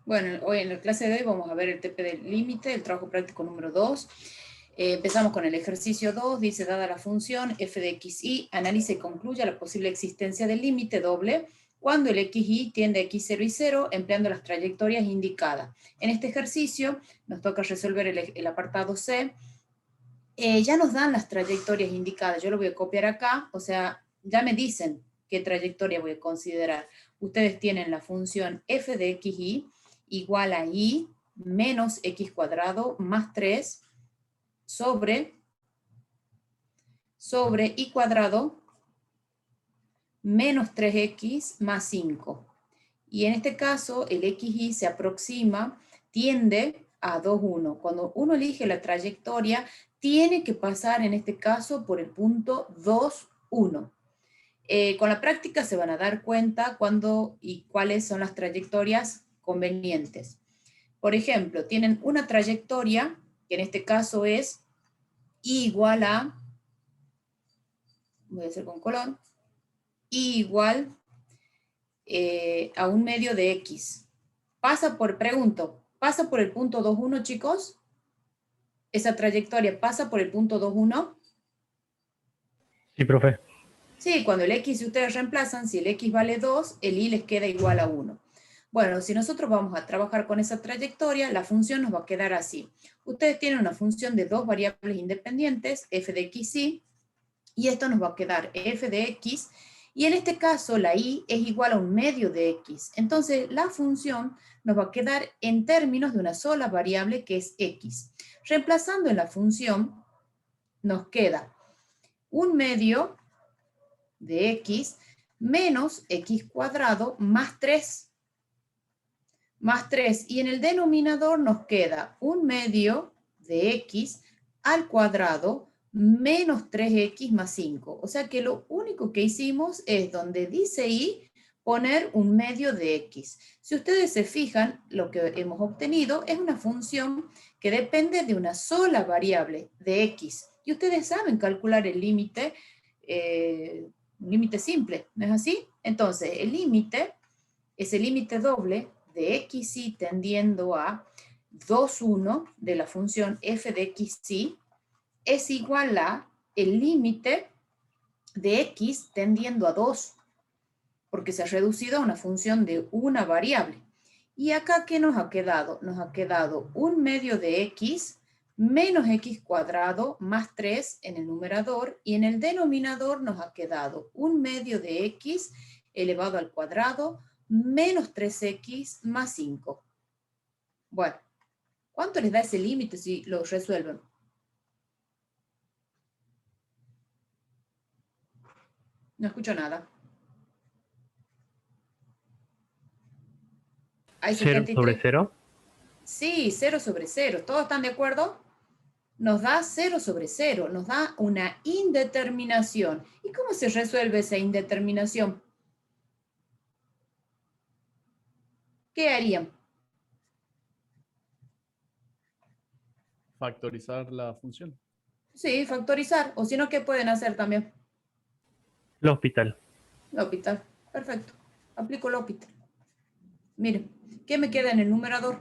Bueno, hoy en la clase de hoy vamos a ver el TP del límite, el trabajo práctico número 2. Empezamos con el ejercicio 2, dice, dada la función f de xy, analiza y concluya la posible existencia del límite doble cuando el xy tiende a x0 y 0, empleando las trayectorias indicadas. En este ejercicio nos toca resolver el apartado C. Ya nos dan las trayectorias indicadas, yo lo voy a copiar acá, o sea, ya me dicen qué trayectoria voy a considerar. Ustedes tienen la función f de xy igual a y menos x cuadrado más 3 sobre y cuadrado menos 3x más 5. Y en este caso el xy se aproxima, tiende a 2, 1. Cuando uno elige la trayectoria, tiene que pasar en este caso por el punto 2, 1. Con la práctica se van a dar cuenta cuándo y cuáles son las trayectorias convenientes. Por ejemplo, tienen una trayectoria, que en este caso es y igual a, voy a hacer con color, y igual a un medio de x. Pregunto, ¿pasa por el punto 2, 1, chicos? ¿Esa trayectoria pasa por el punto 2, 1? Sí, profe. Sí, cuando el x, si ustedes reemplazan, si el x vale 2, el y les queda igual a 1. Bueno, si nosotros vamos a trabajar con esa trayectoria, la función nos va a quedar así. Ustedes tienen una función de dos variables independientes, f de xy, y esto nos va a quedar f de x, y en este caso la y es igual a un medio de x. Entonces la función nos va a quedar en términos de una sola variable que es x. Reemplazando en la función, nos queda un medio de x menos x cuadrado más 3. Más 3. Y en el denominador nos queda un medio de x al cuadrado menos 3x más 5. O sea que lo único que hicimos es donde dice y poner un medio de x. Si ustedes se fijan, lo que hemos obtenido es una función que depende de una sola variable de x. Y ustedes saben calcular el límite, un límite simple, ¿no es así? Entonces, el límite es el límite doble de xy tendiendo a 2, 1 de la función f de xy es igual a el límite de x tendiendo a 2, porque se ha reducido a una función de una variable. Y acá, ¿qué nos ha quedado? Nos ha quedado un medio de x menos x cuadrado más 3 en el numerador, y en el denominador nos ha quedado un medio de x elevado al cuadrado menos 3x más 5. Bueno, ¿cuánto les da ese límite si lo resuelven? No escucho nada. Hay 0 sobre 73. 0. Sí, 0 sobre 0. ¿Todos están de acuerdo? Nos da 0 sobre 0, nos da una indeterminación. ¿Y cómo se resuelve esa indeterminación? ¿Qué harían? Factorizar la función. Sí, factorizar. O si no, ¿qué pueden hacer también? L'Hopital. L'Hopital. Perfecto. Aplico L'Hopital. Miren, ¿qué me queda en el numerador?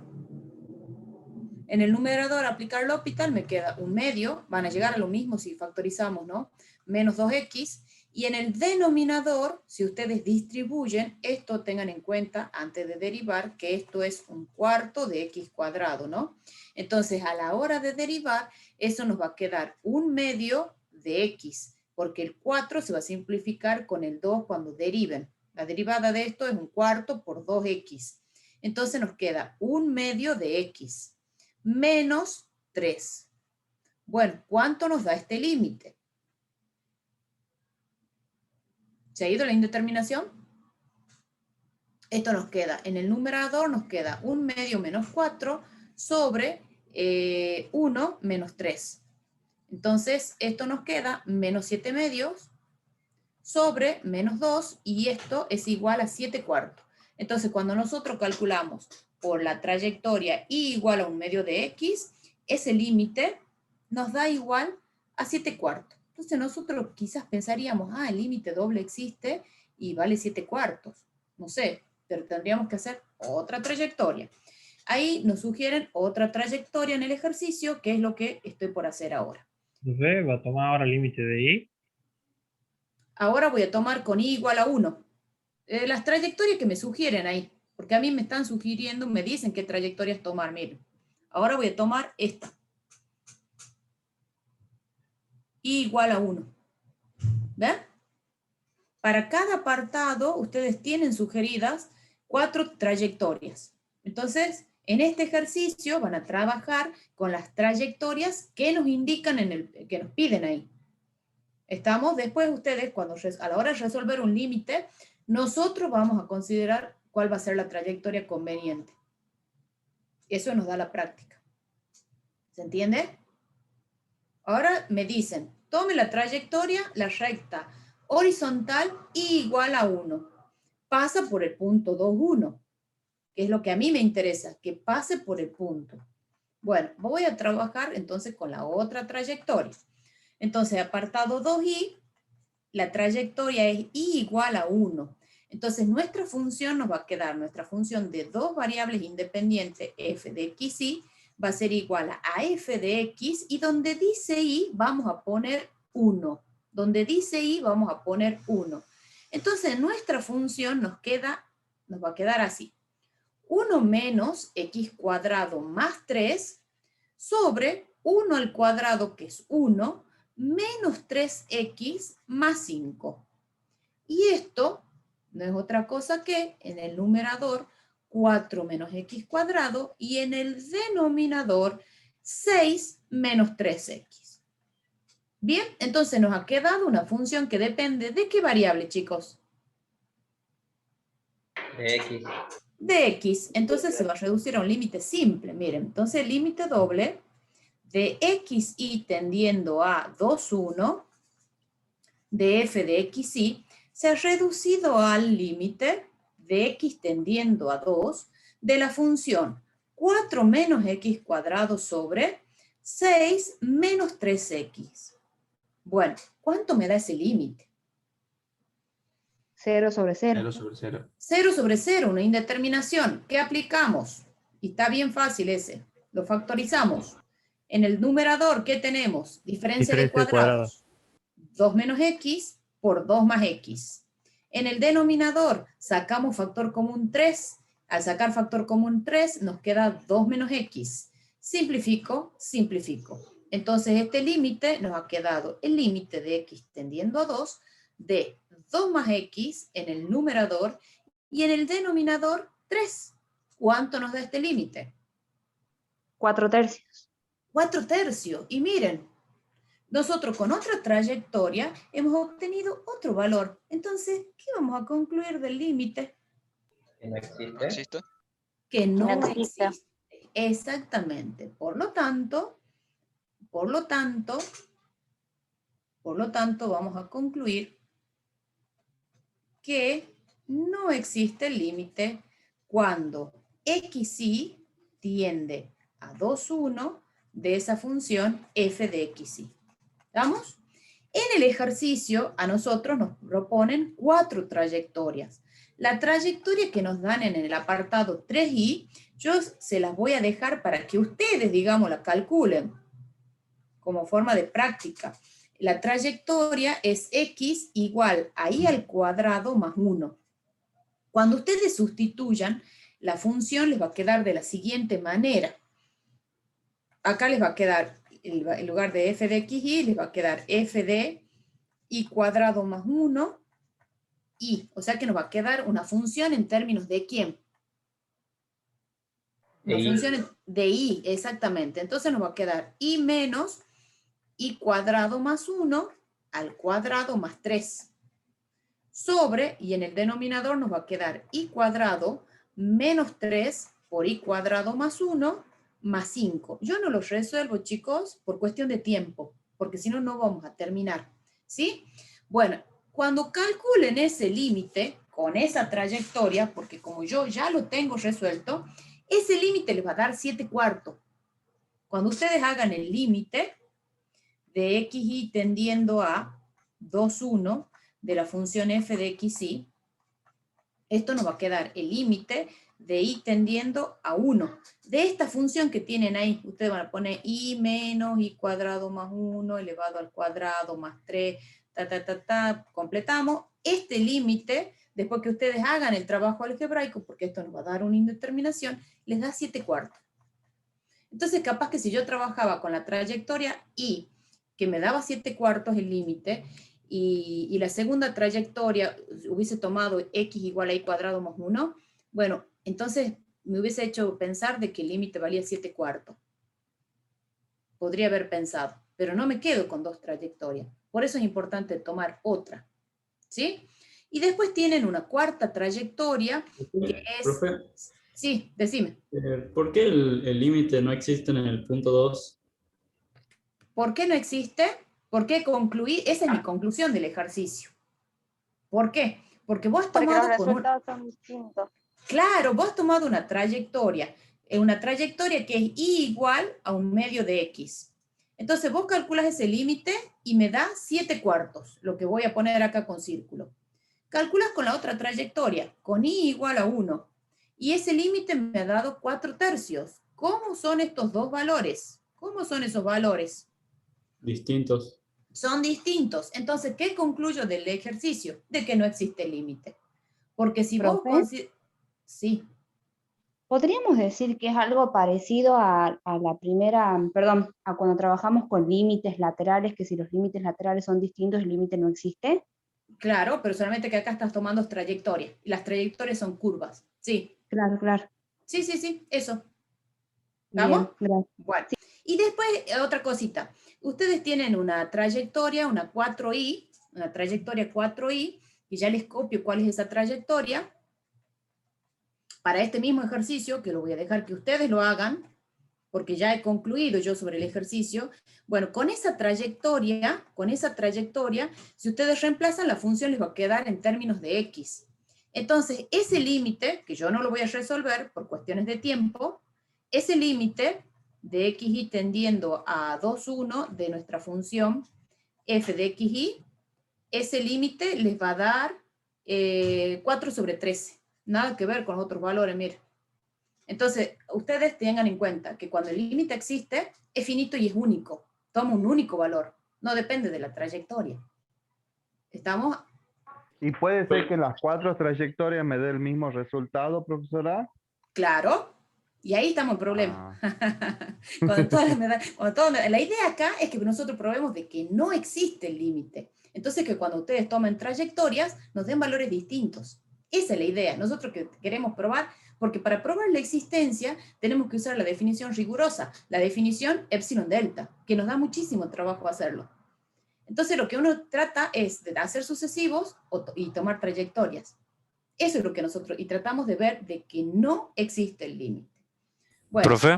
En el numerador, aplicar L'Hopital, me queda un medio, van a llegar a lo mismo si factorizamos, ¿no? Menos 2x, y en el denominador, si ustedes distribuyen, esto tengan en cuenta, antes de derivar, que esto es un cuarto de x cuadrado, ¿no? Entonces, a la hora de derivar, eso nos va a quedar un medio de x, porque el 4 se va a simplificar con el 2 cuando deriven. La derivada de esto es un cuarto por 2x. Entonces nos queda un medio de x menos 3. Bueno, ¿cuánto nos da este límite? ¿Se ha ido la indeterminación? Esto nos queda, en el numerador nos queda un medio menos 4 sobre 1 menos 3. Entonces, esto nos queda menos 7 medios sobre menos 2, y esto es igual a 7 cuartos. Entonces, cuando nosotros calculamos por la trayectoria y igual a un medio de x, ese límite nos da igual a 7 cuartos. Entonces nosotros quizás pensaríamos, el límite doble existe y vale 7 cuartos. No sé, pero tendríamos que hacer otra trayectoria. Ahí nos sugieren otra trayectoria en el ejercicio, que es lo que estoy por hacer ahora. Profe, va a tomar ahora el límite de I. Ahora voy a tomar con I igual a 1. Las trayectorias que me sugieren ahí, porque a mí me están sugiriendo, me dicen qué trayectorias tomar, miren. Ahora voy a tomar esta. I igual a 1. ¿Ven? Para cada apartado, ustedes tienen sugeridas 4 trayectorias. Entonces, en este ejercicio van a trabajar con las trayectorias que nos indican, que nos piden ahí. Estamos, después ustedes, a la hora de resolver un límite, nosotros vamos a considerar cuál va a ser la trayectoria conveniente. Eso nos da la práctica. ¿Se entiende? Ahora me dicen, tome la trayectoria, la recta horizontal igual a 1. Pasa por el punto 2, 1, que es lo que a mí me interesa, que pase por el punto. Bueno, voy a trabajar entonces con la otra trayectoria. Entonces, apartado 2i, la trayectoria es i igual a 1. Entonces, nuestra función nos va a quedar, nuestra función de dos variables independientes, f de x, y, va a ser igual a f de x, y donde dice y vamos a poner 1. Donde dice y vamos a poner 1. Entonces nuestra función nos va a quedar así. 1 menos x cuadrado más 3 sobre 1 al cuadrado, que es 1, menos 3x más 5. Y esto no es otra cosa que en el numerador 4 menos x cuadrado y en el denominador 6 menos 3x. Bien, entonces nos ha quedado una función que depende ¿de qué variable, chicos? De X. De x. Entonces se va a reducir a un límite simple. Miren, entonces el límite doble de xy tendiendo a 2, 1 de f de xy se ha reducido al límite de x tendiendo a 2 de la función 4 menos x cuadrado sobre 6 menos 3x. Bueno, ¿cuánto me da ese límite? 0 sobre 0. 0 sobre 0. 0 sobre 0, una indeterminación. ¿Qué aplicamos? Y está bien fácil ese. Lo factorizamos. En el numerador, ¿qué tenemos? Diferencia de cuadrados. 2 menos x por 2 más x. En el denominador, sacamos factor común 3. Al sacar factor común 3, nos queda 2 menos x. Simplifico, simplifico. Entonces, este límite nos ha quedado el límite de x tendiendo a 2 de 2 más x en el numerador y en el denominador 3. ¿Cuánto nos da este límite? 4 tercios. 4 tercios. Y miren, nosotros con otra trayectoria hemos obtenido otro valor. Entonces, ¿qué vamos a concluir del límite? Que no existe. ¿No existe? Que no No existe. existe. Exactamente. Por lo tanto, vamos a concluir que no existe límite cuando xy tiende a 2, 1 de esa función f de xy. ¿Estamos? En el ejercicio a nosotros nos proponen 4 trayectorias. La trayectoria que nos dan en el apartado 3i, yo se las voy a dejar para que ustedes, digamos, la calculen como forma de práctica. La trayectoria es x igual a y al cuadrado más 1. Cuando ustedes sustituyan, la función les va a quedar de la siguiente manera. Acá les va a quedar, en lugar de f de xy, les va a quedar f de y cuadrado más 1, y. O sea que nos va a quedar una función en términos de ¿quién? Una función de y, exactamente. Entonces nos va a quedar y menos y cuadrado más 1 al cuadrado más 3. Sobre, y en el denominador nos va a quedar y cuadrado menos 3 por y cuadrado más 1 más 5. Yo no los resuelvo, chicos, por cuestión de tiempo, porque si no, no vamos a terminar. ¿Sí? Bueno, cuando calculen ese límite con esa trayectoria, porque como yo ya lo tengo resuelto, ese límite les va a dar 7/4. Cuando ustedes hagan el límite de xy tendiendo a 2, 1 de la función f de xy, Esto nos va a quedar el límite de y tendiendo a 1. De esta función que tienen ahí, ustedes van a poner y menos y cuadrado más 1 elevado al cuadrado más 3, completamos. Este límite, después que ustedes hagan el trabajo algebraico, porque esto nos va a dar una indeterminación, les da 7/4. Entonces, capaz que si yo trabajaba con la trayectoria y que me daba 7/4 el límite, y la segunda trayectoria hubiese tomado x igual a y cuadrado más 1, bueno, entonces me hubiese hecho pensar de que el límite valía 7/4. Podría haber pensado, pero no me quedo con 2 trayectorias. Por eso es importante tomar otra, ¿sí? Y después tienen una cuarta trayectoria, que es... Profe, Sí, decime. ¿por qué el límite no existe en el punto 2? ¿Por qué no existe? Porque concluí, esa es mi conclusión del ejercicio. ¿Por qué? Porque vos has Porque los tomado con un... resultados son distintos. Claro, vos has tomado una trayectoria que es y igual a un medio de x. Entonces vos calculas ese límite y me da 7/4, lo que voy a poner acá con círculo. Calculas con la otra trayectoria, con y igual a 1, y ese límite me ha dado 4/3. ¿Cómo son estos dos valores? ¿Cómo son esos valores? Distintos. Son distintos. Entonces, ¿qué concluyo del ejercicio? De que no existe límite. Porque si vos... Profe, Sí. ¿podríamos decir que es algo parecido a la primera, perdón, a cuando trabajamos con límites laterales, que si los límites laterales son distintos, el límite no existe? Claro, pero solamente que acá estás tomando trayectorias. Y las trayectorias son curvas. Sí. Claro, claro. Sí, eso. ¿Vamos? Bien, gracias. Bueno. Y después, otra cosita. Ustedes tienen una trayectoria, una 4i, una trayectoria 4i, y ya les copio cuál es esa trayectoria. Para este mismo ejercicio, que lo voy a dejar que ustedes lo hagan, porque ya he concluido yo sobre el ejercicio. Bueno, con esa trayectoria, si ustedes reemplazan, la función les va a quedar en términos de x. Entonces, ese límite, que yo no lo voy a resolver por cuestiones de tiempo, ese límite de xy tendiendo a 2,1 de nuestra función f de xy, ese límite les va a dar 4/13. Nada que ver con los otros valores, miren. Entonces, ustedes tengan en cuenta que cuando el límite existe, es finito y es único. Toma un único valor. No depende de la trayectoria. ¿Estamos? ¿Y puede ser que en las 4 trayectorias me dé el mismo resultado, profesora? Claro. Y ahí estamos en problema. Ah. La idea acá es que nosotros probemos de que no existe el límite. Entonces, que cuando ustedes tomen trayectorias, nos den valores distintos. Esa es la idea. Nosotros que queremos probar, porque para probar la existencia tenemos que usar la definición rigurosa, la definición epsilon delta, que nos da muchísimo trabajo hacerlo. Entonces, lo que uno trata es de hacer sucesivos y tomar trayectorias. Eso es lo que nosotros, y tratamos de ver de que no existe el límite. Bueno, Profe,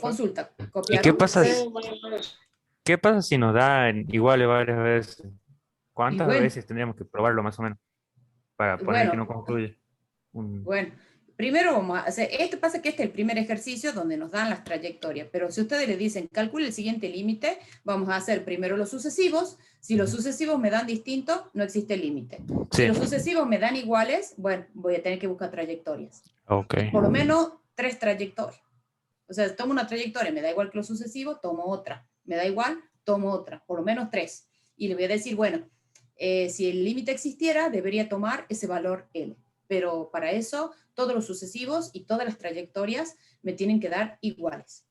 consulta. ¿y ¿Copiaron? qué pasa, Sí. qué pasa si nos dan iguales varias veces? ¿Cuántas bueno. veces tendríamos que probarlo más o menos para poner que no concluye? Bueno, primero vamos a hacer, pasa que este es el primer ejercicio donde nos dan las trayectorias, pero si ustedes le dicen calcule el siguiente límite, vamos a hacer primero los sucesivos. Si los sucesivos me dan distinto, no existe límite. Si Sí. los sucesivos me dan iguales, bueno, voy a tener que buscar trayectorias. Ok. Por lo menos 3 trayectorias. O sea, tomo una trayectoria, me da igual que los sucesivos, tomo otra. Me da igual, tomo otra. Por lo menos 3. Y le voy a decir, bueno, si el límite existiera, debería tomar ese valor L. Pero para eso, todos los sucesivos y todas las trayectorias me tienen que dar iguales.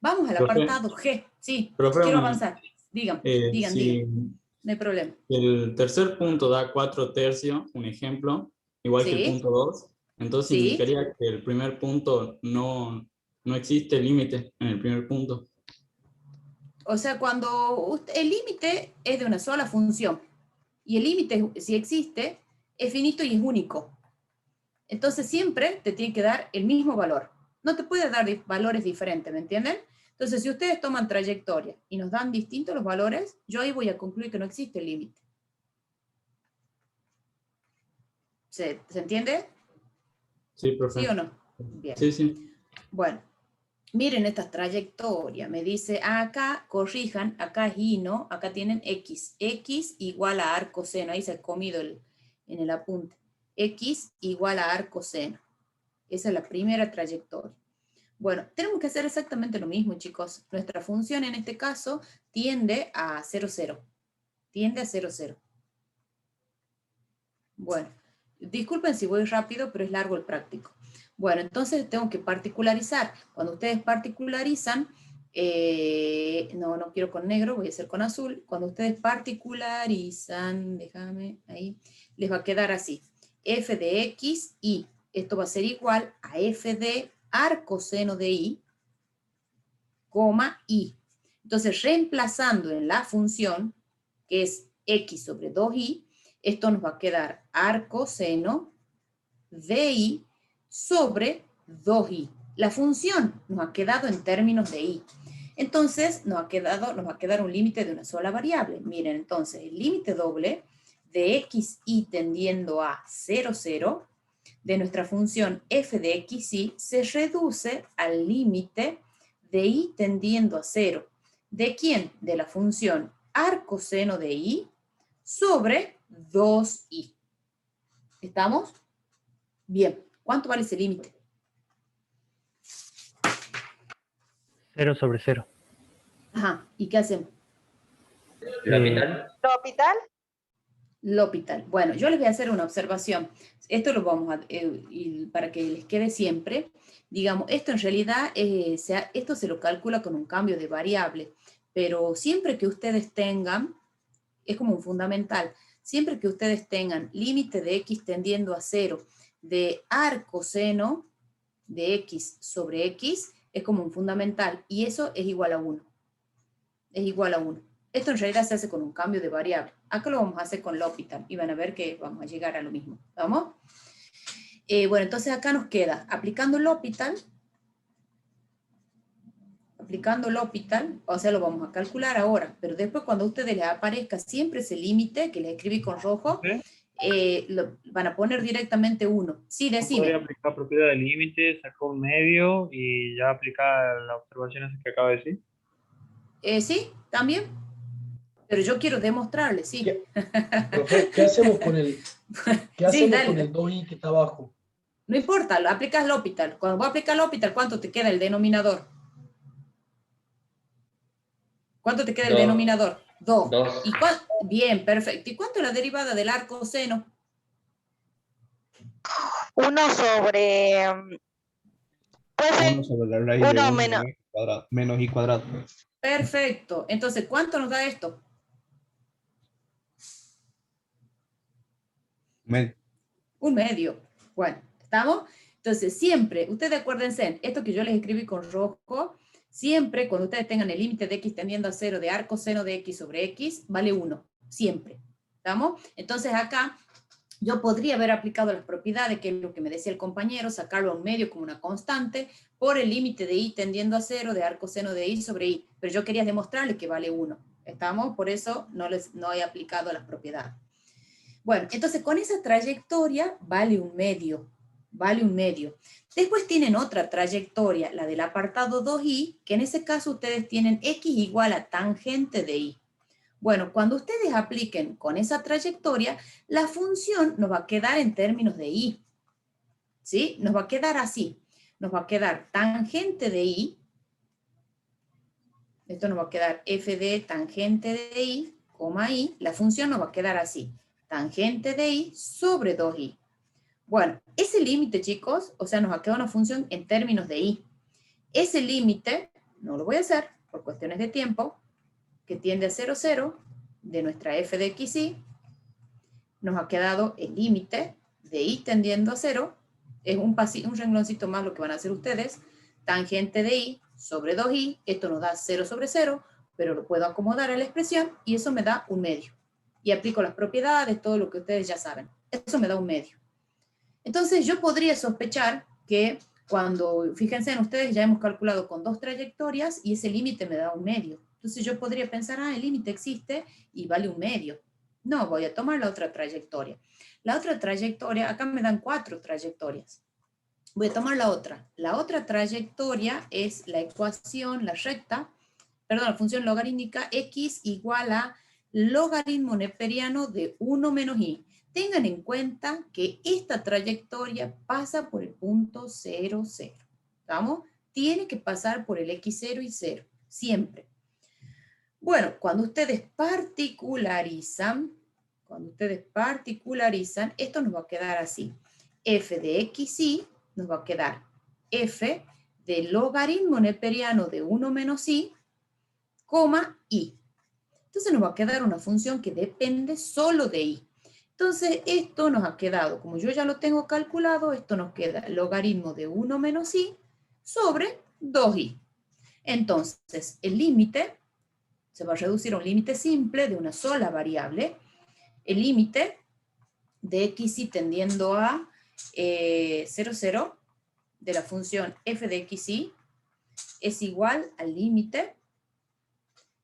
Vamos al apartado G. Sí, quiero avanzar. Digan. No hay problema. El tercer punto da 4/3, un ejemplo, igual que el punto 2. Entonces significaría que el primer punto no existe límite en el primer punto. O sea, cuando el límite es de una sola función, y el límite, si existe, es finito y es único. Entonces siempre te tiene que dar el mismo valor. No te puede dar valores diferentes, ¿me entienden? Entonces, si ustedes toman trayectoria y nos dan distintos los valores, yo ahí voy a concluir que no existe el límite. ¿Se entiende? Sí, profe. ¿Sí o no? Bien. Sí. Bueno, miren estas trayectorias. Me dice, acá, corrijan, acá es y, ¿no? Acá tienen x. X igual a arco seno. Ahí se ha comido en el apunte. X igual a arco seno. Esa es la primera trayectoria. Bueno, tenemos que hacer exactamente lo mismo, chicos. Nuestra función en este caso tiende a 0, 0. Tiende a 0, 0. Bueno, disculpen si voy rápido, pero es largo el práctico. Bueno, entonces tengo que particularizar. Cuando ustedes particularizan, no quiero con negro, voy a hacer con azul. Cuando ustedes particularizan, déjame ahí, les va a quedar así. F de X, Y. Esto va a ser igual a F de arco seno de Y, coma, Y. Entonces, reemplazando en la función, que es X sobre 2Y, esto nos va a quedar arco seno de Y sobre 2Y. La función nos ha quedado en términos de Y. Entonces, nos va a quedar un límite de una sola variable. Miren, entonces, el límite doble de XY tendiendo a 0, 0, de nuestra función f de xy se reduce al límite de y tendiendo a 0. ¿De quién? De la función arco seno de y sobre 2y. ¿Estamos? Bien. ¿Cuánto vale ese límite? 0 sobre 0. Ajá. ¿Y qué hacemos? ¿L'Hopital? ¿L'Hopital? L'Hopital. Bueno, yo les voy a hacer una observación. Esto lo vamos a, para que les quede siempre, digamos, esto en realidad, esto se lo calcula con un cambio de variable, pero siempre que ustedes tengan, es como un fundamental, siempre que ustedes tengan límite de x tendiendo a 0 de arco seno de x sobre x, es como un fundamental, y eso es igual a 1. Es igual a 1. Esto en realidad se hace con un cambio de variable. Acá lo vamos a hacer con L'Hopital y van a ver que vamos a llegar a lo mismo. ¿Vamos? Bueno, entonces acá nos queda, aplicando L'Hopital, o sea, lo vamos a calcular ahora, pero después cuando a ustedes les aparezca siempre ese límite que les escribí con rojo, van a poner directamente 1. Sí, decime. Podría aplicar propiedad de límite, sacar un medio y ya aplicar las observaciones que acaba de decir. Sí, también. Pero yo quiero demostrarles, sí. Profe, ¿qué hacemos con el, Sí, con el 2i que está abajo? No importa, lo aplicas L'Hopital. Cuando vos aplicas L'Hopital, ¿cuánto te queda el denominador? ¿Cuánto te queda el denominador? 2. Bien, perfecto. ¿Y cuánto es la derivada del arco seno? 1 sobre... Pues, 1 sobre la raíz de 1 1 menos... menos y cuadrado. Perfecto. Entonces, ¿cuánto nos da esto? Un medio. Bueno, ¿estamos? Entonces, siempre, ustedes acuérdense, esto que yo les escribí con rojo, siempre cuando ustedes tengan el límite de x tendiendo a 0 de arco seno de x sobre x, vale 1. Siempre. ¿Estamos? Entonces acá, yo podría haber aplicado las propiedades, que es lo que me decía el compañero, sacarlo a un medio como una constante, por el límite de y tendiendo a 0 de arco seno de y sobre y. Pero yo quería demostrarles que vale 1. ¿Estamos? Por eso no he aplicado las propiedades. Bueno, entonces con esa trayectoria vale un medio. Vale un medio. Después tienen otra trayectoria, la del apartado 2y, que en ese caso ustedes tienen x igual a tangente de y. Bueno, cuando ustedes apliquen con esa trayectoria, la función nos va a quedar en términos de y. ¿Sí? Nos va a quedar así. Nos va a quedar tangente de y. Esto nos va a quedar f de tangente de y, coma y. La función nos va a quedar así. Tangente de y sobre 2y. Bueno, ese límite, chicos, o sea, nos va a quedar una función en términos de y. Ese límite, no lo voy a hacer por cuestiones de tiempo, que tiende a 0, 0, de nuestra f de xy, nos ha quedado el límite de y tendiendo a 0, es un rengloncito más lo que van a hacer ustedes, tangente de y sobre 2y, esto nos da 0 sobre 0, pero lo puedo acomodar a la expresión y eso me da un medio. Y aplico las propiedades, todo lo que ustedes ya saben. Eso me da un medio. Entonces yo podría sospechar que cuando, fíjense en ustedes, ya hemos calculado con 2 trayectorias y ese límite me da un medio. Entonces yo podría pensar, el límite existe y vale un medio. No, voy a tomar la otra trayectoria. La otra trayectoria, acá me dan 4 trayectorias. Voy a tomar la otra. La otra trayectoria es la ecuación, la función logarítmica x igual a logaritmo neperiano de 1 menos y. tengan en cuenta que esta trayectoria pasa por el punto 0, 0. ¿Estamos? Tiene que pasar por el x0 y 0, siempre. Bueno, cuando ustedes particularizan, esto nos va a quedar así. F de xy nos va a quedar f del logaritmo neperiano de 1 menos i, coma i. Entonces nos va a quedar una función que depende solo de i. Entonces esto nos ha quedado, como yo ya lo tengo calculado, esto nos queda logaritmo de 1 menos i sobre 2i. Entonces el límite se va a reducir a un límite simple de una sola variable. El límite de xy tendiendo a 0, 0 de la función f de xy es igual al límite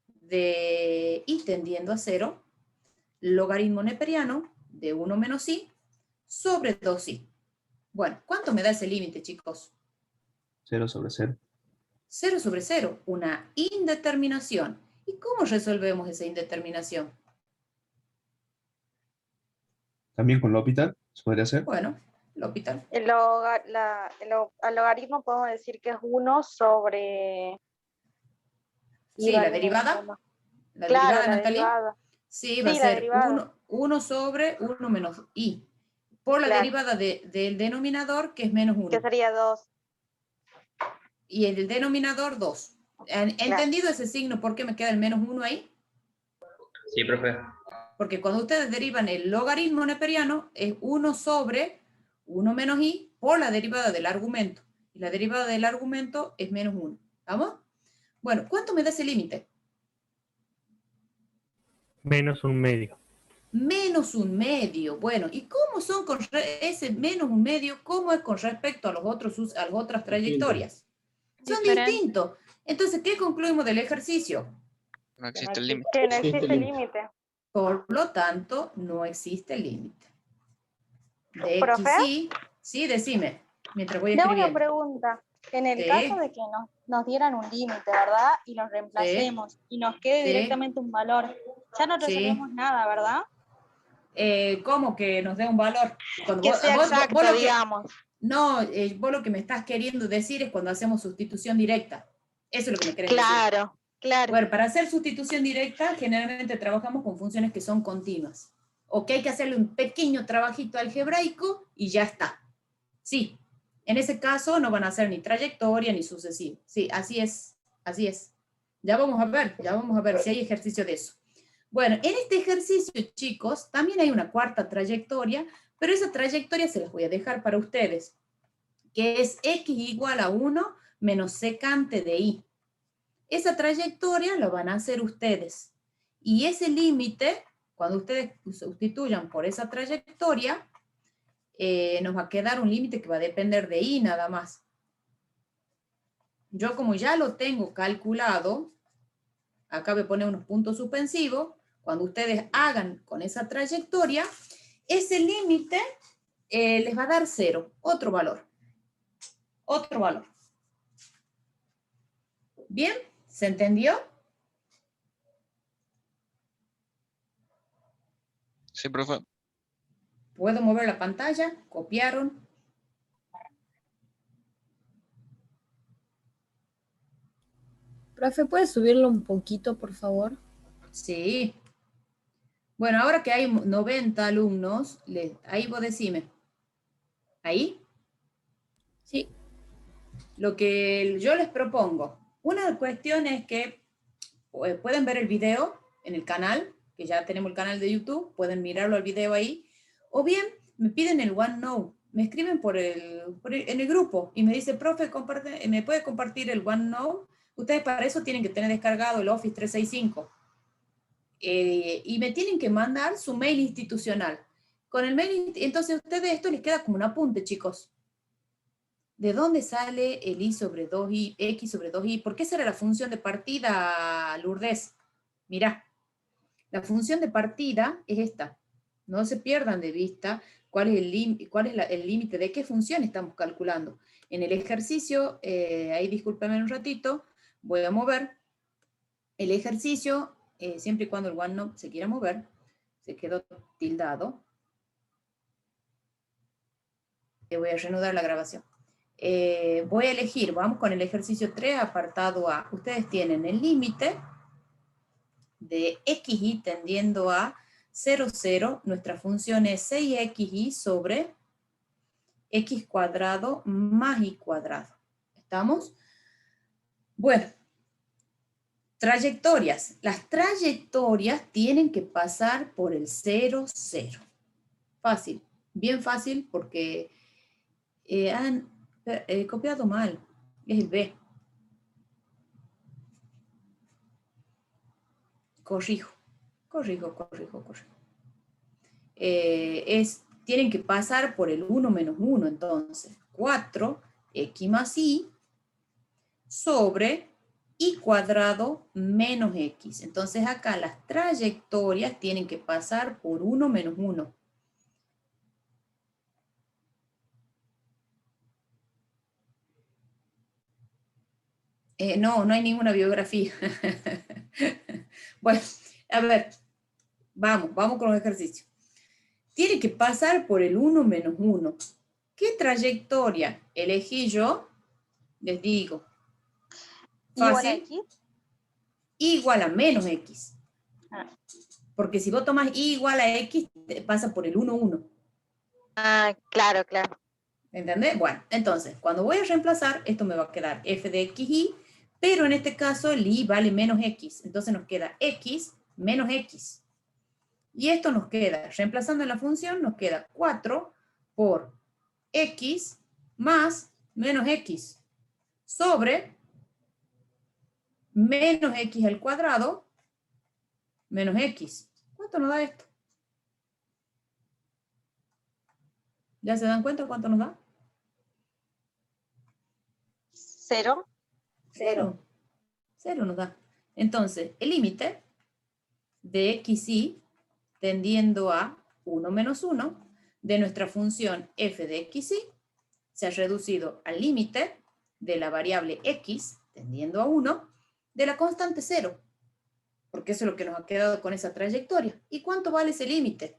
de i tendiendo a 0, logaritmo neperiano de 1 menos i sobre 2i. Bueno, ¿cuánto me da ese límite, chicos? 0 sobre 0. 0 sobre 0, una indeterminación. ¿Y cómo resolvemos esa indeterminación? También con L'Hopital, ¿se podría hacer? Bueno, L'Hopital. El logaritmo podemos decir que es 1 sobre... Sí, la derivada. La Claro, derivada, la Natalia. derivada. Sí, va a Sí, la ser derivada. 1 sobre 1 menos i. Por la Claro. derivada del denominador, que es menos 1. Que sería 2. Y el denominador 2. ¿Entendido ese signo? ¿Por qué me queda el menos 1 ahí? Sí, profe. Porque cuando ustedes derivan el logaritmo neperiano, es 1 sobre 1 menos i por la derivada del argumento. Y la derivada del argumento es menos 1. ¿Vamos? Bueno, ¿cuánto me da ese límite? Menos un medio. Menos un medio. Bueno, ¿y cómo son con ese menos un medio? ¿Cómo es con respecto a las otras trayectorias? Son distintos. Entonces, ¿qué concluimos del ejercicio? No existe el límite. Que no existe límite. Por lo tanto, no existe límite. De ¿Profe? xy, sí, decime, mientras voy Tengo escribiendo. una pregunta. En el Sí. caso de que nos dieran un límite, ¿verdad? Y los reemplacemos y nos quede Sí. directamente un valor, ya no Sí. resolvemos nada, ¿verdad? ¿Cómo que nos dé un valor? Cuando Que sea exacto, lo que- digamos. no, vos lo que me estás queriendo decir es cuando hacemos sustitución directa. Eso es lo que me querés decir. Claro, claro. Bueno, para hacer sustitución directa, generalmente trabajamos con funciones que son continuas. O que hay que hacerle un pequeño trabajito algebraico y ya está. Sí, en ese caso no van a hacer ni trayectoria ni sucesivo. Sí, así es, así es. Ya vamos a ver si hay ejercicio de eso. Bueno, en este ejercicio, chicos, también hay una cuarta trayectoria, pero esa trayectoria se las voy a dejar para ustedes, que es x igual a 1 menos secante de i. Esa trayectoria lo van a hacer ustedes. Y ese límite, cuando ustedes sustituyan por esa trayectoria, nos va a quedar un límite que va a depender de i nada más. Yo como ya lo tengo calculado, acá me pone unos puntos suspensivos, cuando ustedes hagan con esa trayectoria, ese límite les va a dar 0, otro valor. Otro valor. ¿Bien? ¿Se entendió? Sí, profe. ¿Puedo mover la pantalla? ¿Copiaron? Profe, ¿puedes subirlo un poquito, por favor? Sí. Bueno, ahora que hay 90 alumnos, ahí vos decime. ¿Ahí? Sí. Lo que yo les propongo, una cuestión es que pueden ver el video en el canal, que ya tenemos el canal de YouTube, pueden mirarlo al video ahí, o bien me piden el OneNote, me escriben en el grupo y me dice, profe, ¿me puede compartir el OneNote? Ustedes para eso tienen que tener descargado el Office 365. Y me tienen que mandar su mail institucional. Con el mail, entonces a ustedes esto les queda como un apunte, chicos. ¿De dónde sale el i sobre 2i, x sobre 2i? ¿Por qué esa era la función de partida, Lourdes? Mirá, la función de partida es esta. No se pierdan de vista cuál es el límite de qué función estamos calculando. En el ejercicio, ahí discúlpenme un ratito, voy a mover el ejercicio, siempre y cuando el OneNote se quiera mover, se quedó tildado. voy a reanudar la grabación. Voy a elegir, vamos con el ejercicio 3, apartado A. Ustedes tienen el límite de xy tendiendo a 0, 0. Nuestra función es 6xy sobre x cuadrado más y cuadrado. ¿Estamos? Bueno, trayectorias. Las trayectorias tienen que pasar por el 0, 0. Fácil, bien fácil porque han copiado mal. Es el B. Corrijo. Tienen que pasar por el 1 menos 1, entonces 4x más y sobre y cuadrado menos x. Entonces acá las trayectorias tienen que pasar por 1 menos 1. No hay ninguna biografía. Bueno, a ver, vamos con los ejercicios. Tiene que pasar por el 1 menos 1. ¿Qué trayectoria elegí yo? Les digo. Fácil. Y igual a menos x. Porque si vos tomás y igual a x, te pasa por el 1, 1. Ah, claro, claro. ¿Entendés? Bueno, entonces, cuando voy a reemplazar, esto me va a quedar f de xy, pero en este caso el y vale menos x. Entonces nos queda x menos x. Y esto nos queda, reemplazando en la función, nos queda 4 por x más menos x sobre menos x al cuadrado menos x. ¿Cuánto nos da esto? ¿Ya se dan cuenta cuánto nos da? 0. 0. 0 nos da. Entonces, el límite de xy tendiendo a 1 menos 1 de nuestra función f de xy se ha reducido al límite de la variable x tendiendo a 1 de la constante 0. Porque eso es lo que nos ha quedado con esa trayectoria. ¿Y cuánto vale ese límite?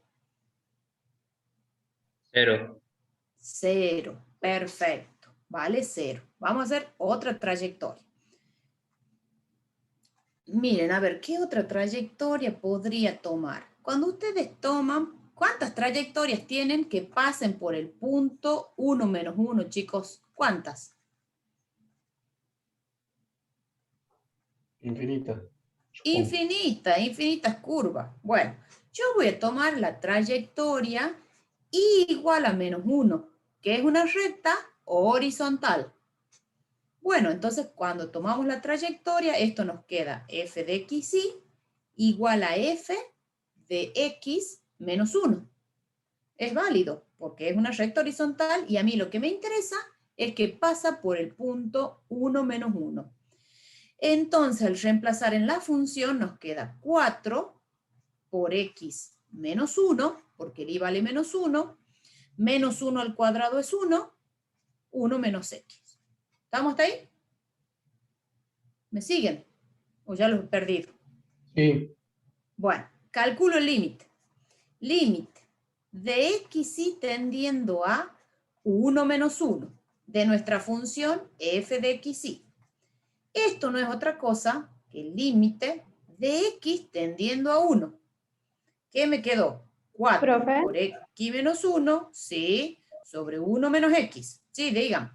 0. 0. Perfecto. Vale 0. Vamos a hacer otra trayectoria. Miren, a ver, ¿qué otra trayectoria podría tomar? Cuando ustedes toman, ¿cuántas trayectorias tienen que pasen por el punto 1 menos 1, chicos? ¿Cuántas? Infinita. Infinitas curvas. Bueno, yo voy a tomar la trayectoria y igual a menos 1, que es una recta horizontal. Bueno, entonces cuando tomamos la trayectoria, esto nos queda f de xy igual a f de x menos 1. Es válido porque es una recta horizontal y a mí lo que me interesa es que pasa por el punto 1 menos 1. Entonces, al reemplazar en la función nos queda 4 por x menos 1, porque el y vale menos 1, menos 1 al cuadrado es 1, 1 menos x. ¿Estamos hasta ahí? ¿Me siguen? ¿O ya los he perdido? Sí. Bueno, calculo el límite. Límite de xy tendiendo a 1 menos 1 de nuestra función f de xy. Esto no es otra cosa que el límite de x tendiendo a 1. ¿Qué me quedó? 4 Profe. por x menos 1, sí, sobre 1 menos x. Sí, digan.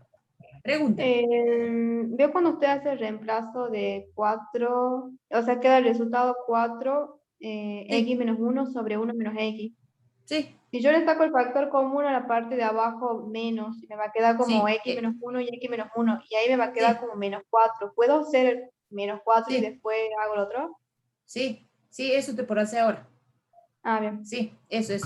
Pregunten. Veo cuando usted hace el reemplazo de 4, o sea, queda el resultado 4, x menos 1 sobre 1 menos x. Sí. Si yo le saco el factor común a la parte de abajo menos, me va a quedar como Sí, x menos 1 y x menos 1, y ahí me va a quedar como menos 4. ¿Puedo hacer menos 4 y después hago el otro? Sí, eso te puedo hacer ahora. Ah, bien. Sí, eso es.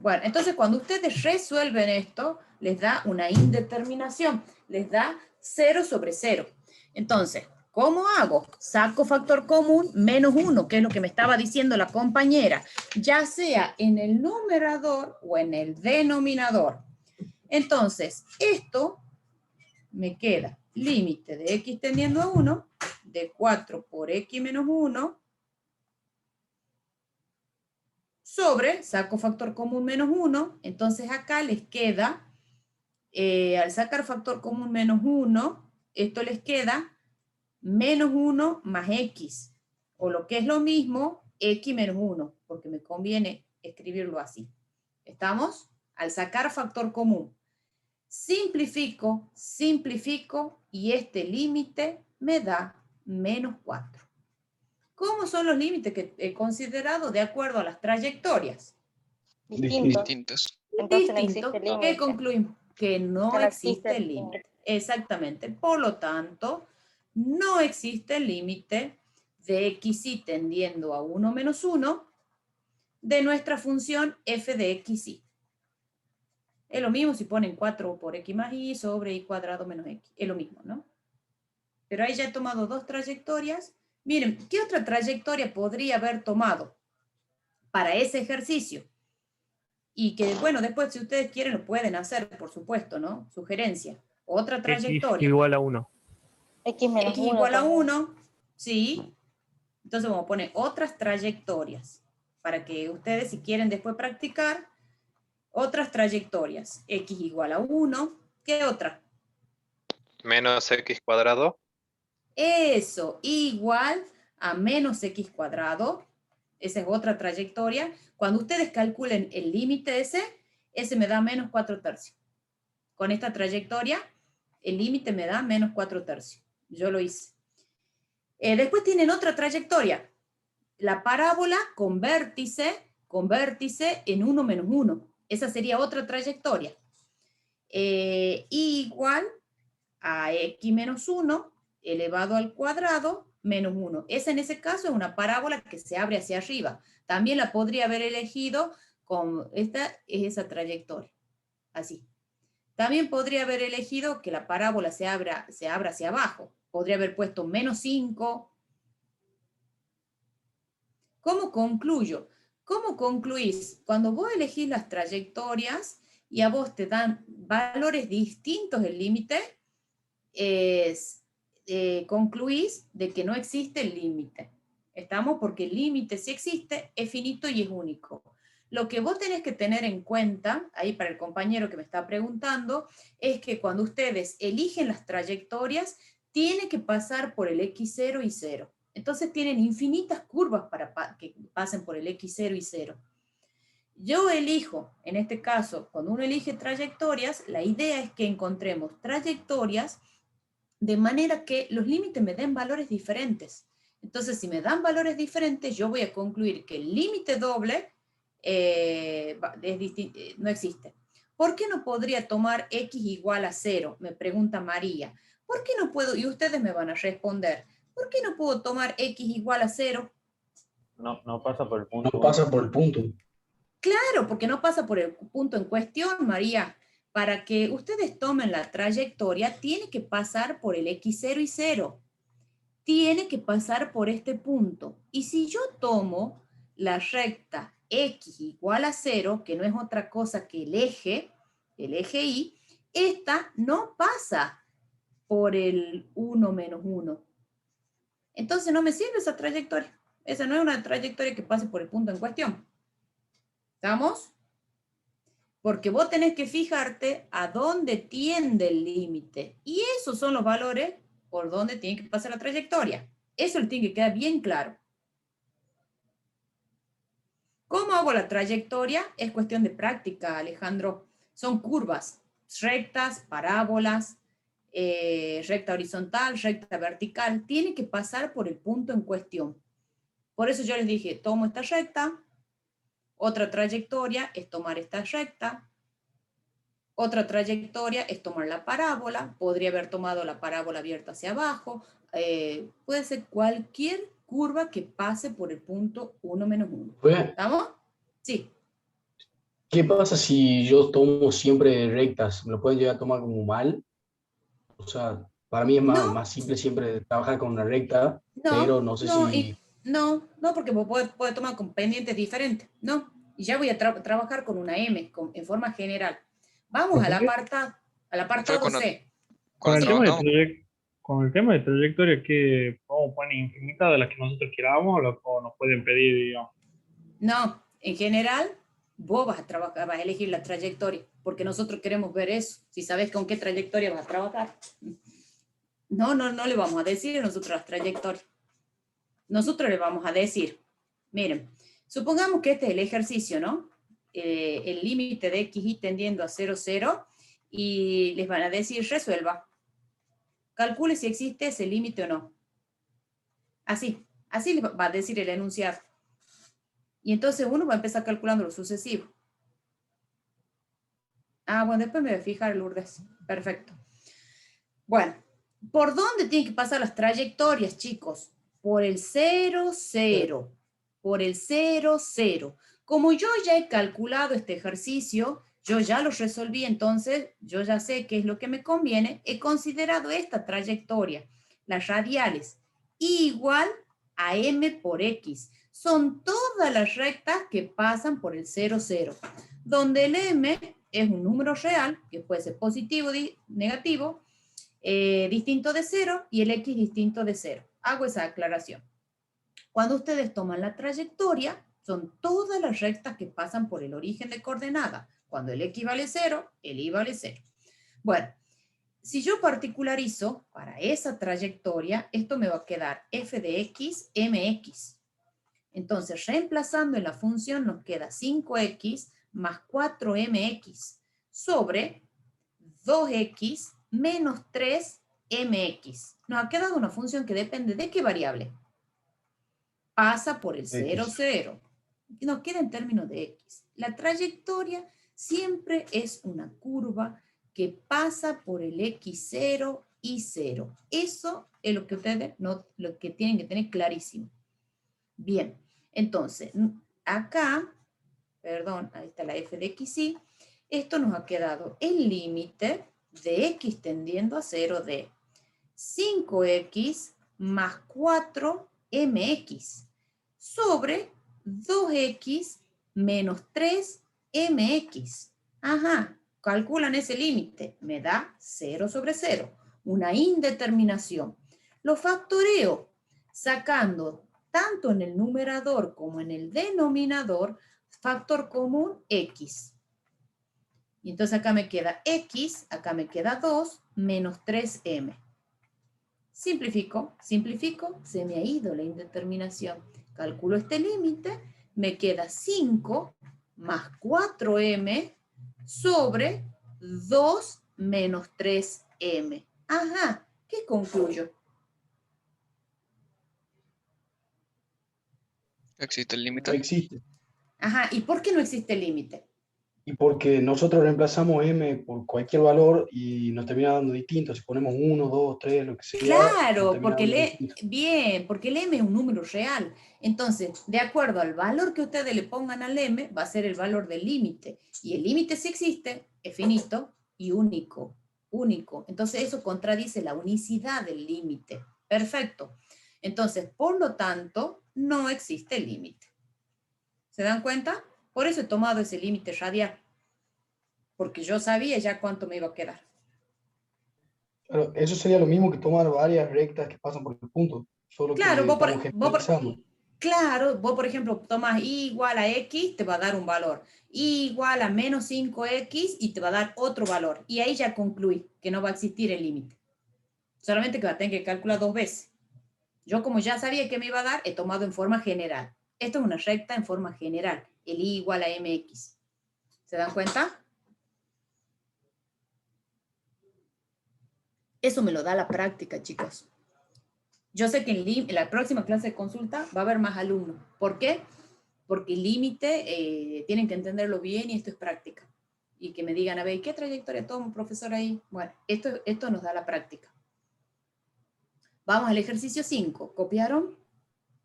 Bueno, entonces cuando ustedes resuelven esto, les da una indeterminación, les da 0 sobre 0. Entonces, ¿cómo hago? Saco factor común menos 1, que es lo que me estaba diciendo la compañera, ya sea en el numerador o en el denominador. Entonces, esto me queda límite de x tendiendo a 1, de 4 por x menos 1, sobre, saco factor común menos 1, entonces acá les queda al sacar factor común menos 1, esto les queda menos 1 más x, o lo que es lo mismo, x menos 1, porque me conviene escribirlo así. ¿Estamos? Al sacar factor común, simplifico, y este límite me da menos 4. ¿Cómo son los límites que he considerado? De acuerdo a las trayectorias. Distintos. Entonces no Distinto. existe ¿Qué límite. concluimos? Que no existe el límite. Exactamente. Por lo tanto, no existe el límite de xy tendiendo a 1 menos 1 de nuestra función f de xy. Es lo mismo si ponen 4 por x más y sobre y cuadrado menos x. Es lo mismo, ¿no? Pero ahí ya he tomado dos trayectorias. Miren, ¿qué otra trayectoria podría haber tomado para ese ejercicio? Y que, bueno, después si ustedes quieren lo pueden hacer, por supuesto, ¿no? Sugerencia. Otra trayectoria. X igual a 1. X menos X 1. igual a 1, ¿sí? Entonces vamos a poner otras trayectorias. Para que ustedes, si quieren después practicar, otras trayectorias. X igual a 1. ¿Qué otra? Menos x cuadrado. Eso, igual a menos x cuadrado. Esa es otra trayectoria. Cuando ustedes calculen el límite ese me da menos 4 tercios. Con esta trayectoria, el límite me da menos 4 tercios. Yo lo hice. Después tienen otra trayectoria. La parábola con vértice en 1 menos 1. Esa sería otra trayectoria. Igual a x menos 1 elevado al cuadrado menos 1. Esa en ese caso es una parábola que se abre hacia arriba. También la podría haber elegido con esta es esa trayectoria. Así. También podría haber elegido que la parábola se abra hacia abajo. Podría haber puesto menos 5. ¿Cómo concluyo? ¿Cómo concluís? Cuando vos elegís las trayectorias y a vos te dan valores distintos el límite, concluís de que no existe el límite. ¿Estamos? Porque el límite, si existe, es finito y es único. Lo que vos tenés que tener en cuenta, ahí para el compañero que me está preguntando, es que cuando ustedes eligen las trayectorias, tiene que pasar por el x0 y 0. Entonces tienen infinitas curvas para que pasen por el x0 y 0. Yo elijo, en este caso, cuando uno elige trayectorias, la idea es que encontremos trayectorias de manera que los límites me den valores diferentes. Entonces, si me dan valores diferentes, yo voy a concluir que el límite doble no existe. ¿Por qué no podría tomar x igual a 0? Me pregunta María. ¿Por qué no puedo? Y ustedes me van a responder. ¿Por qué no puedo tomar x igual a 0? No pasa por el punto. No pasa por el punto. Claro, porque no pasa por el punto en cuestión, María. Para que ustedes tomen la trayectoria, tiene que pasar por el x0 y 0. Tiene que pasar por este punto. Y si yo tomo la recta x igual a 0, que no es otra cosa que el eje y, esta no pasa por el 1 menos 1. Entonces no me sirve esa trayectoria. Esa no es una trayectoria que pase por el punto en cuestión. ¿Estamos? Porque vos tenés que fijarte a dónde tiende el límite. Y esos son los valores por donde tiene que pasar la trayectoria. Eso le tiene que quedar bien claro. ¿Cómo hago la trayectoria? Es cuestión de práctica, Alejandro. Son curvas, rectas, parábolas, recta horizontal, recta vertical. Tiene que pasar por el punto en cuestión. Por eso yo les dije, tomo esta recta. Otra trayectoria es tomar esta recta. Otra trayectoria es tomar la parábola. Podría haber tomado la parábola abierta hacia abajo. Puede ser cualquier curva que pase por el punto 1 menos 1. ¿Estamos? Sí. ¿Qué pasa si yo tomo siempre rectas? ¿Me lo pueden llegar a tomar como mal? O sea, para mí es más simple siempre trabajar con una recta, pero no sé si... No, porque vos podés tomar con pendientes diferentes. No, y ya voy a trabajar con una M en forma general. Vamos al apartado C. Con el tema de trayectoria, que podemos poner infinitas de las que nosotros queramos o nos pueden pedir, digamos. No, en general, vos vas a trabajar, vas a elegir la trayectoria, porque nosotros queremos ver eso. Si sabes con qué trayectoria vas a trabajar. No le vamos a decir a nosotros las trayectorias. Nosotros le vamos a decir, miren, supongamos que este es el ejercicio, ¿no? El límite de xy tendiendo a 0, 0, y les van a decir, resuelva. Calcule si existe ese límite o no. Así les va a decir el enunciado. Y entonces uno va a empezar calculando lo sucesivo. Bueno, después me voy a fijar, Lourdes. Perfecto. Bueno, ¿por dónde tienen que pasar las trayectorias, chicos? Por el 0, 0. Por el 0, 0. Como yo ya he calculado este ejercicio, yo ya lo resolví, entonces yo ya sé qué es lo que me conviene. He considerado esta trayectoria, las radiales, igual a m por x. Son todas las rectas que pasan por el 0, 0, donde el m es un número real, que puede ser positivo, negativo, distinto de 0, y el x distinto de 0. Hago esa aclaración. Cuando ustedes toman la trayectoria, son todas las rectas que pasan por el origen de coordenada. Cuando el x vale 0, el y vale 0. Bueno, si yo particularizo para esa trayectoria, esto me va a quedar f de x, mx. Entonces, reemplazando en la función, nos queda 5x más 4mx sobre 2x menos 3mx. Nos ha quedado una función que depende de qué variable. Pasa por el 0, 0. Nos queda en términos de x. La trayectoria siempre es una curva que pasa por el x0 y 0. Eso es lo que ustedes lo que tienen que tener clarísimo. Bien, entonces, acá, perdón, ahí está la f de xy, esto nos ha quedado el límite de x tendiendo a 0 de 5x más 4mx sobre 2x menos 3mx. Ajá, calculan ese límite, me da 0 sobre 0, una indeterminación. Lo factoreo sacando tanto en el numerador como en el denominador factor común x. Y entonces acá me queda x, acá me queda 2 menos 3m. Simplifico, se me ha ido la indeterminación. Calculo este límite, me queda 5 más 4m sobre 2 menos 3m. Ajá, ¿qué concluyo? ¿Existe el límite? No existe. Ajá, ¿y por qué no existe el límite? Y porque nosotros reemplazamos m por cualquier valor y nos termina dando distinto. Si ponemos 1, 2, 3, lo que sea. Claro, porque porque el m es un número real. Entonces, de acuerdo al valor que ustedes le pongan al m, va a ser el valor del límite. Y el límite, si existe, es finito y único. Único. Entonces, eso contradice la unicidad del límite. Perfecto. Entonces, por lo tanto, no existe el límite. ¿Se dan cuenta? Por eso he tomado ese límite radial. Porque yo sabía ya cuánto me iba a quedar. Claro, eso sería lo mismo que tomar varias rectas que pasan por el punto. Solo claro, que vos por ejemplo, tomas y igual a x, te va a dar un valor. Y igual a menos 5x y te va a dar otro valor. Y ahí ya concluí que no va a existir el límite. Solamente que va a tener que calcular 2 veces. Yo como ya sabía que me iba a dar, he tomado en forma general. Esto es una recta en forma general. El y igual a mx. ¿Se dan cuenta? Eso me lo da la práctica, chicos. Yo sé que en la próxima clase de consulta va a haber más alumnos. ¿Por qué? Porque el límite tienen que entenderlo bien y esto es práctica. Y que me digan, a ver, ¿qué trayectoria toma, profesor, ahí? Bueno, esto nos da la práctica. Vamos al ejercicio 5. ¿Copiaron?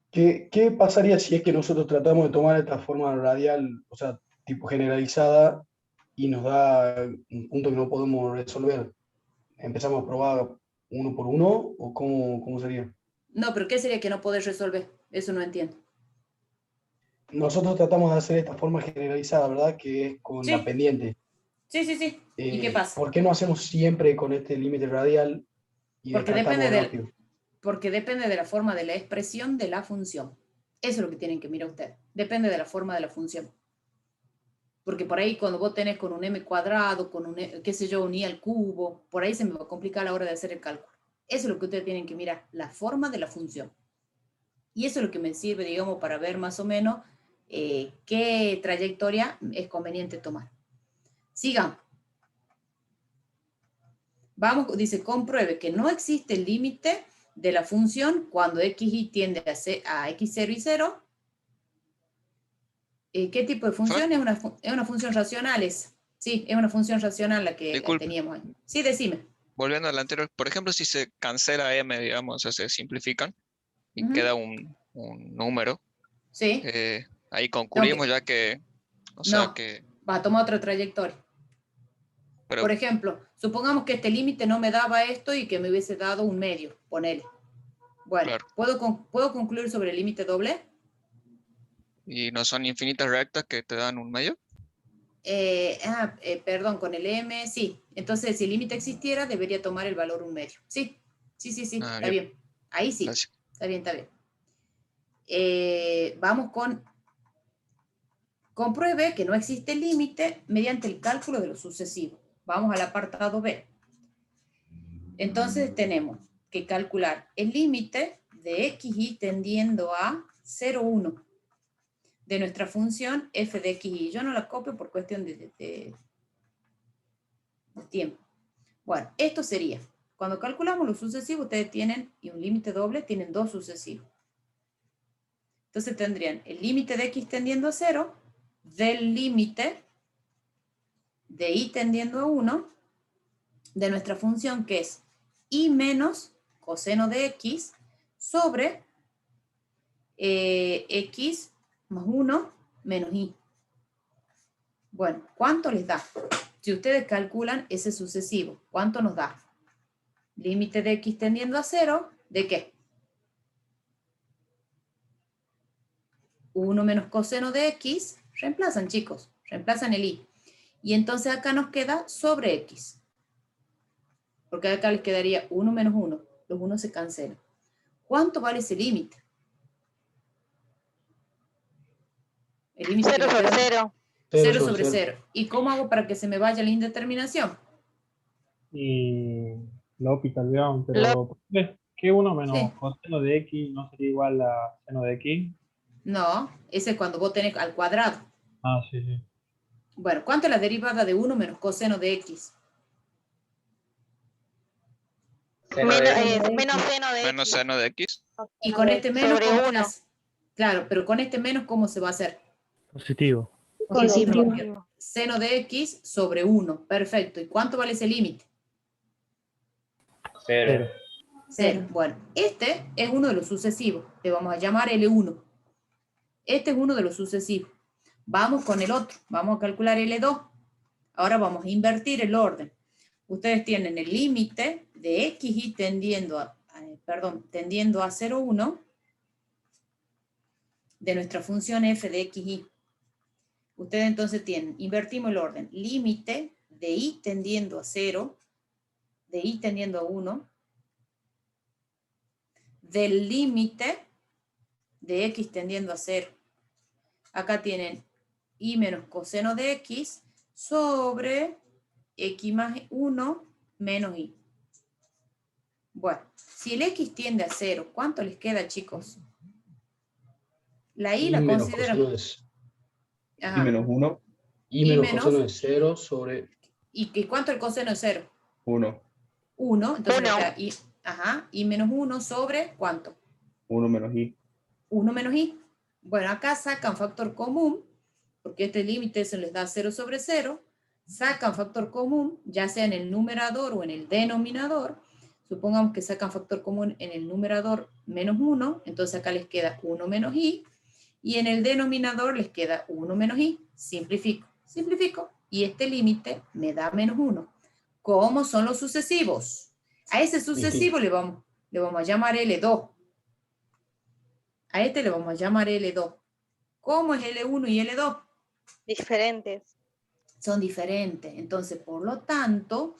¿Qué pasaría si es que nosotros tratamos de tomar esta forma radial, o sea, tipo generalizada, y nos da un punto que no podemos resolver? ¿Empezamos a probar uno por uno o cómo sería? No, pero ¿qué sería que no podés resolver? Eso no entiendo. Nosotros tratamos de hacer esta forma generalizada, ¿verdad? Que es con la pendiente. Sí. ¿Y qué pasa? ¿Por qué no hacemos siempre con este límite radial y porque rápido? Porque depende de la forma de la expresión de la función. Eso es lo que tienen que mirar ustedes. Depende de la forma de la función. Porque por ahí cuando vos tenés con un m cuadrado, con un, qué sé yo, un i al cubo, por ahí se me va a complicar a la hora de hacer el cálculo. Eso es lo que ustedes tienen que mirar, la forma de la función. Y eso es lo que me sirve, digamos, para ver más o menos qué trayectoria es conveniente tomar. Sigamos. Vamos, dice, compruebe que no existe el límite de la función cuando xy tiende a x0 y 0. ¿Qué tipo de función? Es una función racional. Sí, es una función racional la que teníamos ahí. Sí, decime. Volviendo al anterior, por ejemplo, si se cancela m, digamos, o sea, se simplifican y queda un número. Sí. Ahí concluimos ya que, o sea, que... va a tomar otra trayectoria. Pero, por ejemplo, supongamos que este límite no me daba esto y que me hubiese dado un medio, ponele. Bueno, claro. ¿Puedo concluir sobre el límite doble? ¿Y no son infinitas rectas que te dan un medio? Perdón, con el m, sí. Entonces, si el límite existiera, debería tomar el valor un medio. Sí, está bien. Ahí sí. Gracias. Está bien. Vamos con... Compruebe que no existe límite mediante el cálculo de lo sucesivo. Vamos al apartado B. Entonces tenemos que calcular el límite de xy tendiendo a 0, 1 de nuestra función f de xy. Yo no la copio por cuestión de tiempo. Bueno, esto sería, cuando calculamos lo sucesivo, ustedes tienen, y un límite doble, tienen dos sucesivos. Entonces tendrían el límite de x tendiendo a 0 del límite de y tendiendo a 1 de nuestra función, que es y menos coseno de x sobre x más 1 menos y. Bueno, ¿cuánto les da? Si ustedes calculan ese sucesivo, ¿cuánto nos da? Límite de x tendiendo a 0, ¿de qué? 1 menos coseno de x, reemplazan, chicos, reemplazan el y. Y entonces acá nos queda sobre x. Porque acá les quedaría 1 menos 1. Los 1 se cancelan. ¿Cuánto vale ese límite? El límite 0 sobre 0. 0 sobre 0. ¿Y cómo hago para que se me vaya la indeterminación? Y L'Hopital, digamos, pero ¿qué 1 menos coseno de x no sería igual a seno de x? No, ese es cuando vos tenés al cuadrado. Ah, sí. Bueno, ¿cuánto es la derivada de 1 menos coseno de x? Menos seno de x. Y con este menos, sobre 1. Claro, pero con este menos, ¿cómo se va a hacer? Positivo. Positivo. Seno de x sobre 1. Perfecto. ¿Y cuánto vale ese límite? 0. 0. Bueno, este es uno de los sucesivos. Le vamos a llamar L1. Este es uno de los sucesivos. Vamos con el otro. Vamos a calcular L2. Ahora vamos a invertir el orden. Ustedes tienen el límite de xy tendiendo a 0,1 de nuestra función f de xy. Ustedes entonces tienen, invertimos el orden, límite de y tendiendo a 0, de y tendiendo a 1, del límite de x tendiendo a 0. Acá tienen y menos coseno de x sobre x más 1 menos y. Bueno, si el x tiende a 0, ¿cuánto les queda, chicos? La y la consideran... Y menos 1. Y menos coseno de 0 sobre... ¿Y cuánto el coseno de 0? 1. 1, entonces acá, y menos 1 sobre ¿cuánto? 1 menos y. 1 menos y. Bueno, acá sacan factor común, porque este límite se les da 0 sobre 0. Sacan factor común, ya sea en el numerador o en el denominador. Supongamos que sacan factor común en el numerador menos 1, entonces acá les queda 1 menos y. Y en el denominador les queda 1 menos y. Simplifico. Y este límite me da menos 1. ¿Cómo son los sucesivos? A ese sucesivo le vamos a llamar L2. A este le vamos a llamar L2. ¿Cómo es L1 y L2? Diferentes. Son diferentes. Entonces, por lo tanto,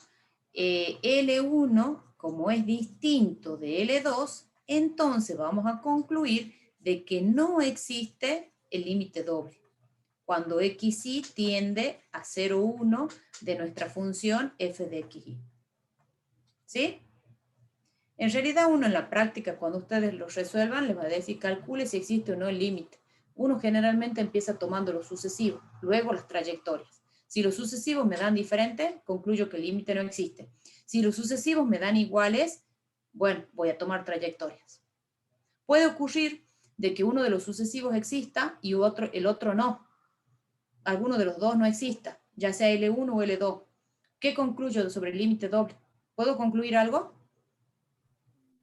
L1, como es distinto de L2, entonces vamos a concluir de que no existe el límite doble. cuando xy tiende a 0, 1 de nuestra función f de xy. ¿Sí? En realidad uno en la práctica, cuando ustedes lo resuelvan, les va a decir calcule si existe o no el límite. Uno generalmente empieza tomando los sucesivos, luego las trayectorias. Si los sucesivos me dan diferentes, concluyo que el límite no existe. Si los sucesivos me dan iguales, bueno, voy a tomar trayectorias. Puede ocurrir de que uno de los sucesivos exista y el otro no. Alguno de los dos no exista, ya sea L1 o L2. ¿Qué concluyo sobre el límite doble? ¿Puedo concluir algo?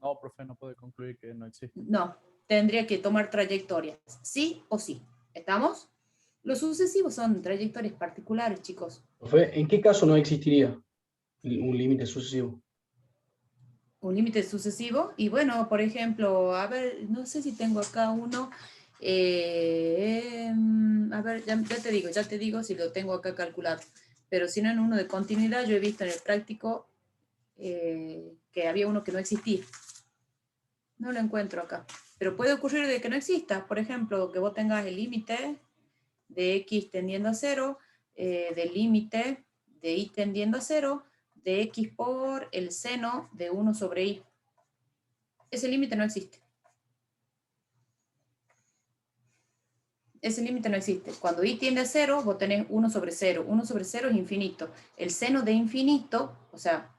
No, profe, no puede concluir que no existe. No, tendría que tomar trayectorias, sí o sí. ¿Estamos? Los sucesivos son trayectorias particulares, chicos. Profe, ¿en qué caso no existiría un límite sucesivo? Un límite sucesivo, y bueno, por ejemplo, a ver, no sé si tengo acá uno, a ver, ya te digo si lo tengo acá calculado, pero si no en uno de continuidad, yo he visto en el práctico que había uno que no existía. No lo encuentro acá, pero puede ocurrir de que no exista, por ejemplo, que vos tengas el límite de x tendiendo a 0, del límite de y tendiendo a 0, de x por el seno de 1 sobre y. Ese límite no existe. Ese límite no existe. Cuando y tiende a 0, vos tenés 1 sobre 0. 1 sobre 0 es infinito. El seno de infinito, o sea,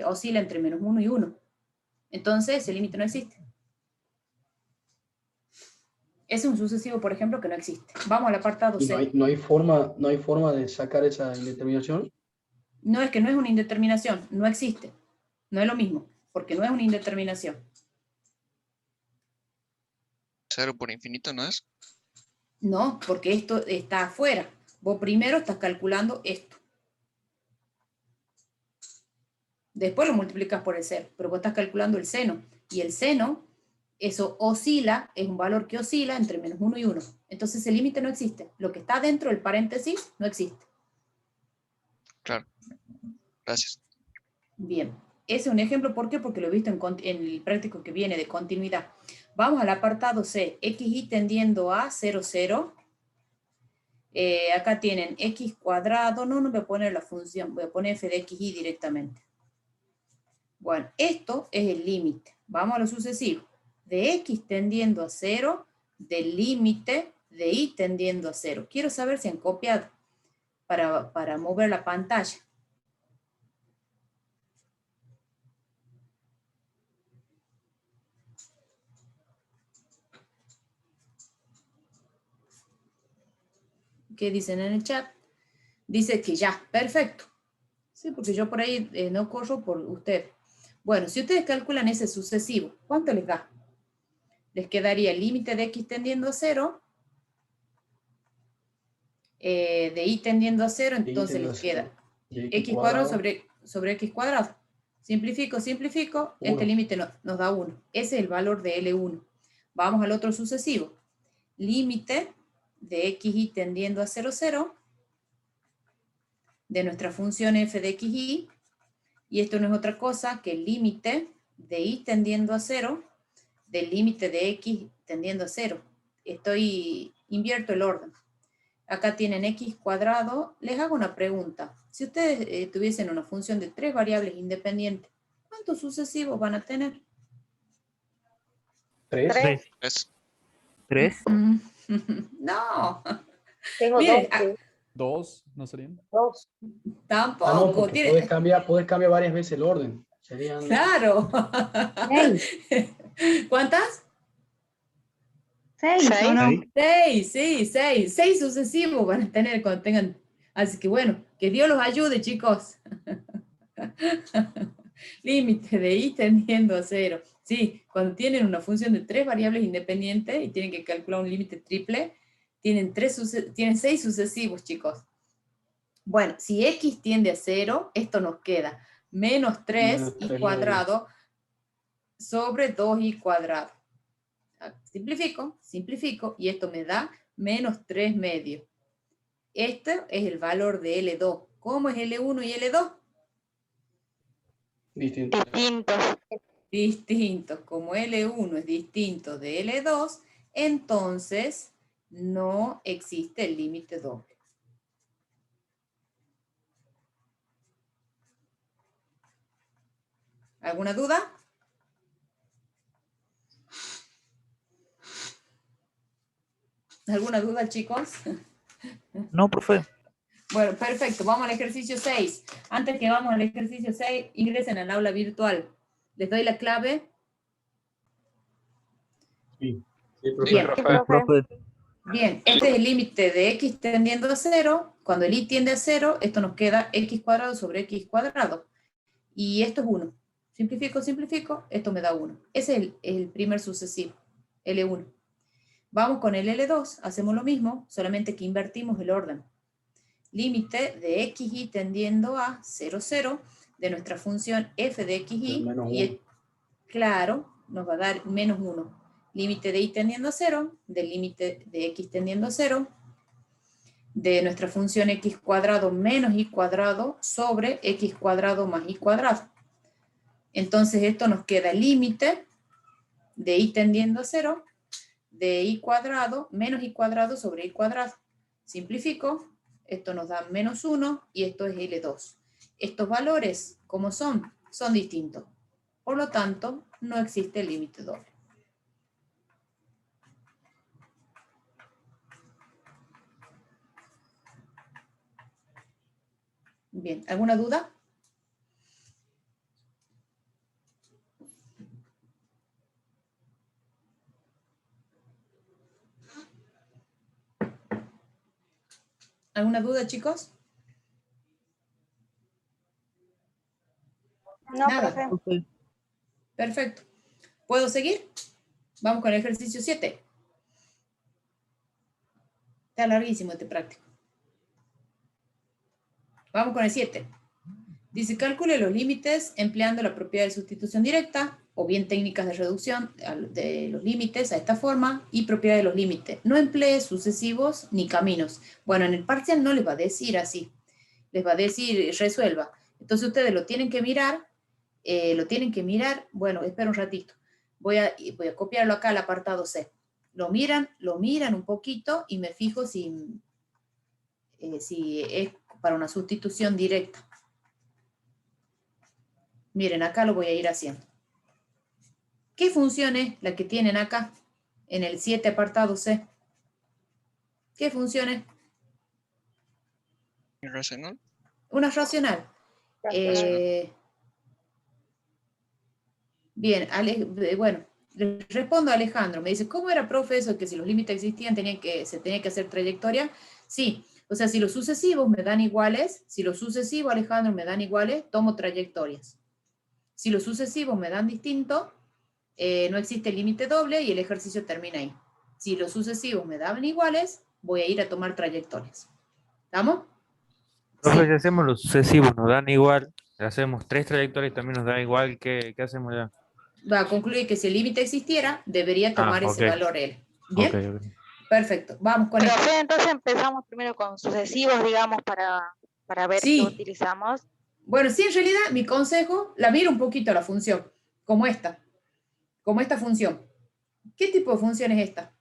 oscila entre menos 1 y 1. Entonces, ese límite no existe. Ese es un sucesivo, por ejemplo, que no existe. Vamos al apartado C. ¿Y no hay forma de sacar esa indeterminación? No, es que no es una indeterminación, no existe. No es lo mismo, porque no es una indeterminación. 0 por infinito, ¿no es? No, porque esto está afuera. Vos primero estás calculando esto. Después lo multiplicas por el 0, pero vos estás calculando el seno. Y el seno, eso oscila, es un valor que oscila entre menos 1 y 1. Entonces el límite no existe. Lo que está dentro del paréntesis no existe. Claro. Gracias. Bien. Ese es un ejemplo, ¿por qué? Porque lo he visto en el práctico que viene de continuidad. Vamos al apartado C. XY tendiendo a 0, 0. Acá tienen x cuadrado. No voy a poner la función, voy a poner f de xy directamente. Bueno, esto es el límite. Vamos a lo sucesivo. De x tendiendo a 0, del límite de y tendiendo a 0. Quiero saber si han copiado para mover la pantalla. ¿Qué dicen en el chat? Dice que ya, perfecto. Sí, porque yo por ahí no corro por usted. Bueno, si ustedes calculan ese sucesivo, ¿cuánto les da? Les quedaría el límite de x tendiendo a 0, de y tendiendo a 0, entonces les queda x cuadrado sobre x cuadrado. Simplifico, este límite nos da 1. Ese es el valor de L1. Vamos al otro sucesivo. Límite de xy tendiendo a 0, 0, de nuestra función f de xy, y esto no es otra cosa que el límite de y tendiendo a 0, del límite de x tendiendo a 0. Invierto el orden. Acá tienen x cuadrado. Les hago una pregunta. Si ustedes tuviesen una función de 3 variables independientes, ¿cuántos sucesivos van a tener? 3. 3. No. Tengo Mire, 2, ¿no serían? 2. Tampoco. No, porque podés cambiar varias veces el orden. Serían... Claro. ¿Cuántas? 6, ¿o no? 6, sí, 6. 6 sucesivos van a tener cuando tengan. Así que bueno, que Dios los ayude, chicos. Límite de y tendiendo a 0. Sí, cuando tienen una función de 3 variables independientes y tienen que calcular un límite triple, tienen 6 sucesivos, chicos. Bueno, si x tiende a 0, esto nos queda menos 3y cuadrado sobre 2y cuadrado. Simplifico, y esto me da menos 3 medios. Este es el valor de L2. ¿Cómo es L1 y L2? Distintos. Como L1 es distinto de L2, entonces no existe el límite doble. ¿Alguna duda? ¿Alguna duda, chicos? No, profe. Bueno, perfecto. Vamos al ejercicio 6. Antes que vamos al ejercicio 6, ingresen al aula virtual. ¿Les doy la clave? Sí. Bien. Profe. Bien, este es el límite de x tendiendo a 0. Cuando el y tiende a 0, esto nos queda x cuadrado sobre x cuadrado. Y esto es 1. Simplifico, simplifico, esto me da 1. Ese es el primer sucesivo, L1. Vamos con el L2, hacemos lo mismo, solamente que invertimos el orden. Límite de xy tendiendo a 0, 0, de nuestra función f de xy, y claro, nos va a dar menos 1. Límite de y tendiendo a 0, del límite de x tendiendo a 0, de nuestra función x cuadrado menos y cuadrado sobre x cuadrado más y cuadrado. Entonces esto nos queda el límite de y tendiendo a 0, de y cuadrado menos y cuadrado sobre y cuadrado. Simplifico, esto nos da menos 1 y esto es L2. Estos valores, ¿cómo son? Son distintos. Por lo tanto, no existe el límite doble. Bien, ¿alguna duda? ¿Alguna duda, chicos? No, Nada. profe. Perfecto. ¿Puedo seguir? Vamos con el ejercicio 7. Está larguísimo este práctico. Vamos con el 7. Dice, calcule los límites empleando la propiedad de sustitución directa o bien técnicas de reducción de los límites a esta forma y propiedad de los límites. No emplee sucesivos ni caminos. Bueno, en el parcial no les va a decir así. Les va a decir resuelva. Entonces ustedes lo tienen que mirar. Bueno, espera un ratito. Voy a copiarlo acá al apartado C. Lo miran un poquito y me fijo si es para una sustitución directa. Miren, acá lo voy a ir haciendo. ¿Qué función es la que tienen acá en el 7 apartado C? ¿Qué función es? ¿Racional? Una racional. Bien, bueno, le respondo a Alejandro. Me dice, ¿cómo era, profe, eso que si los límites existían se tenía que hacer trayectoria? Sí, o sea, si los sucesivos me dan iguales, Alejandro, me dan iguales, tomo trayectorias. Si los sucesivos me dan distinto, no existe límite doble y el ejercicio termina ahí. Si los sucesivos me dan iguales, voy a ir a tomar trayectorias. ¿Estamos? Profe, si hacemos los sucesivos, nos dan igual, hacemos 3 trayectorias y también nos da igual, ¿qué hacemos ya? Va a concluir que si el límite existiera, debería tomar ese valor L. ¿Bien? Okay. Perfecto. Vamos con esto. Profe, entonces empezamos primero con sucesivos, digamos, para ver qué utilizamos. Bueno, sí, en realidad, mi consejo, la miro un poquito la función, como esta función. ¿Qué tipo de función es esta?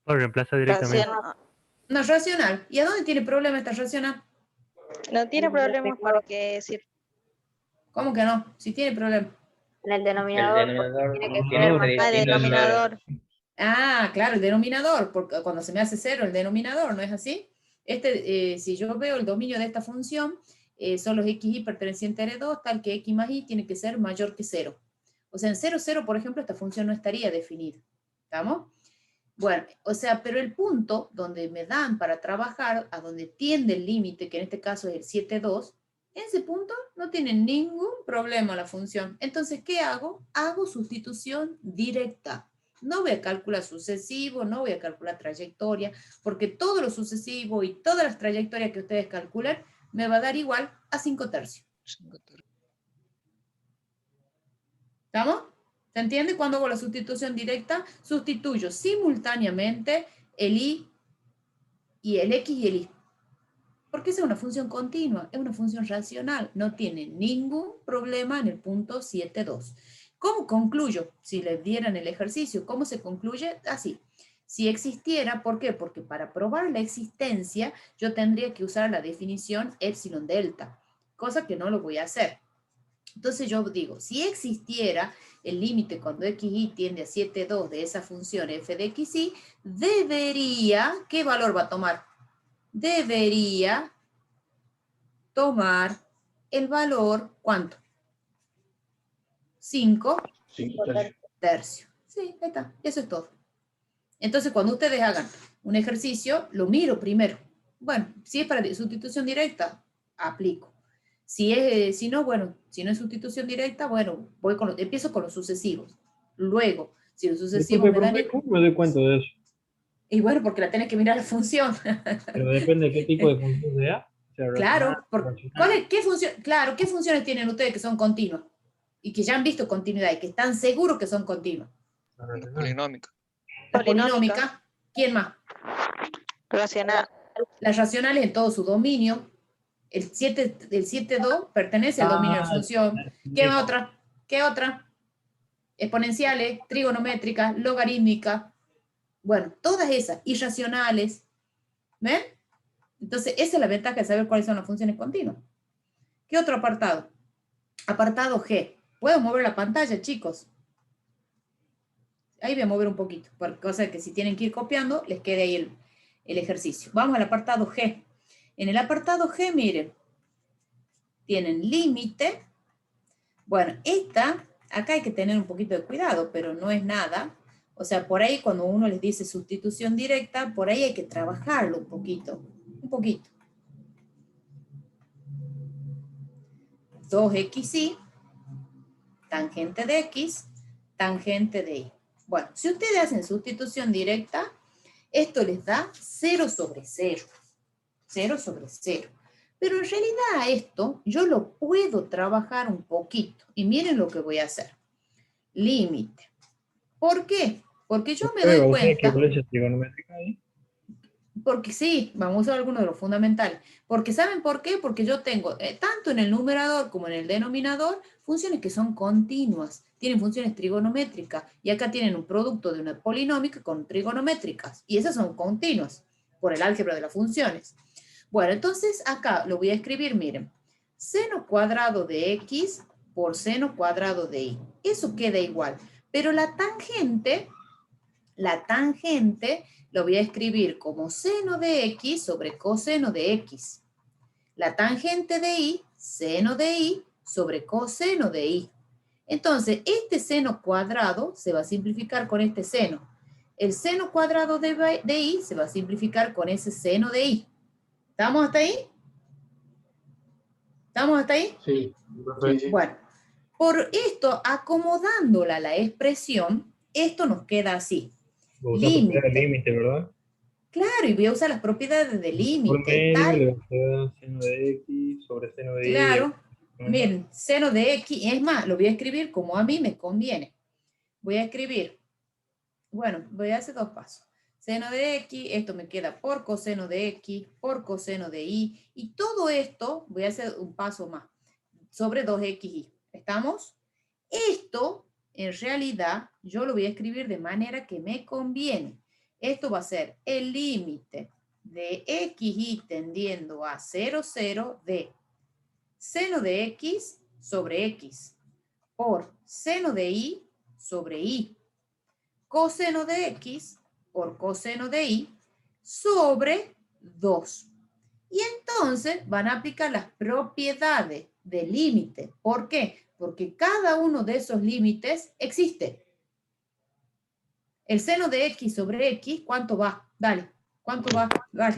Reemplaza directamente. Una racional. ¿Y a dónde tiene problema esta racional? No tiene problemas porque ¿Cómo que no? Si tiene problema. En el denominador. Tiene que tener una denominador. Ah, claro, el denominador, porque cuando se me hace 0 el denominador, ¿no es así? Si yo veo el dominio de esta función, son los xy pertenecientes a R2, tal que x más y tiene que ser mayor que 0. O sea, en 0, 0, por ejemplo, esta función no estaría definida. ¿Estamos? Bueno, o sea, pero el punto donde me dan para trabajar, a donde tiende el límite, que en este caso es el 7,2, en ese punto no tiene ningún problema la función. Entonces, ¿qué hago? Hago sustitución directa. No voy a calcular sucesivo, no voy a calcular trayectoria, porque todo lo sucesivo y todas las trayectorias que ustedes calculan me va a dar igual a 5/3. ¿Estamos? ¿Se entiende? Cuando hago la sustitución directa, sustituyo simultáneamente el y el x y el y. Porque esa es una función continua, es una función racional, no tiene ningún problema en el punto 7,2. ¿Cómo concluyo? Si les dieran el ejercicio, ¿cómo se concluye? Así. Si existiera, ¿por qué? Porque para probar la existencia, yo tendría que usar la definición epsilon delta, cosa que no lo voy a hacer. Entonces yo digo, si existiera el límite cuando xy tiende a 7,2 de esa función f de xy, debería, ¿qué valor va a tomar? Debería tomar el valor, ¿cuánto? 5 tercios. Sí, ahí está, eso es todo. Entonces, cuando ustedes hagan un ejercicio, lo miro primero. Bueno, si es para sustitución directa, aplico. Si no, bueno, si no es sustitución directa, bueno, empiezo con los sucesivos. Luego, si los sucesivos me dan... ¿Cómo me doy cuenta de eso? Y bueno, porque la tenés que mirar la función. Pero depende de qué tipo de función sea. Claro, ¿qué funciones tienen ustedes que son continuas? Y que ya han visto continuidad y que están seguros que son continuas. Polinómica. La polinómica. ¿Quién más? Racional. Las racionales en todo su dominio. El 7,2 pertenece al dominio de función. ¿Qué otra? ¿Qué otra? Exponenciales, trigonométricas, logarítmicas. Bueno, todas esas. Irracionales. ¿Ven? Entonces, esa es la ventaja de saber cuáles son las funciones continuas. ¿Qué otro apartado? Apartado G. ¿Puedo mover la pantalla, chicos? Ahí voy a mover un poquito, por cosa que si tienen que ir copiando, les quede ahí el ejercicio. Vamos al apartado G. En el apartado G, miren, tienen límite. Bueno, acá hay que tener un poquito de cuidado, pero no es nada. O sea, por ahí cuando uno les dice sustitución directa, por ahí hay que trabajarlo un poquito. Un poquito. 2xy, tangente de x, tangente de y. Bueno, si ustedes hacen sustitución directa, esto les da 0 sobre 0. 0 sobre 0. Pero en realidad esto yo lo puedo trabajar un poquito. Y miren lo que voy a hacer. Límite. ¿Por qué? Porque yo me doy cuenta... trigonométrica ahí? Porque sí, vamos a usar algunos de los fundamentales. Porque ¿saben por qué? Porque yo tengo, tanto en el numerador como en el denominador, funciones que son continuas. Tienen funciones trigonométricas. Y acá tienen un producto de una polinómica con trigonométricas. Y esas son continuas, por el álgebra de las funciones. Bueno, entonces acá lo voy a escribir, miren. Seno cuadrado de x por seno cuadrado de y. Eso queda igual. Pero la tangente lo voy a escribir como seno de x sobre coseno de x. La tangente de y, seno de y sobre coseno de y. Entonces, este seno cuadrado se va a simplificar con este seno. El seno cuadrado de y se va a simplificar con ese seno de y. ¿Estamos hasta ahí? ¿Estamos hasta ahí? Sí. Bueno, por esto, acomodándola a la expresión, esto nos queda así. Límite, ¿verdad? Claro, y voy a usar las propiedades del límite. Por medio le queda seno de x sobre seno de y. Claro, miren, seno de x, es más, lo voy a escribir como a mí me conviene. Voy a escribir, bueno, voy a hacer dos pasos. Seno de x, esto me queda por coseno de x, por coseno de y, y todo esto, voy a hacer un paso más, sobre 2xy. ¿Estamos? Esto, en realidad, yo lo voy a escribir de manera que me conviene. Esto va a ser el límite de xy tendiendo a 0, 0 de seno de x sobre x por seno de y sobre y, coseno de x por coseno de y sobre 2. Y entonces van a aplicar las propiedades del límite. ¿Por qué? Porque cada uno de esos límites existe. El seno de x sobre x, ¿cuánto va? Dale, ¿cuánto va? Dale.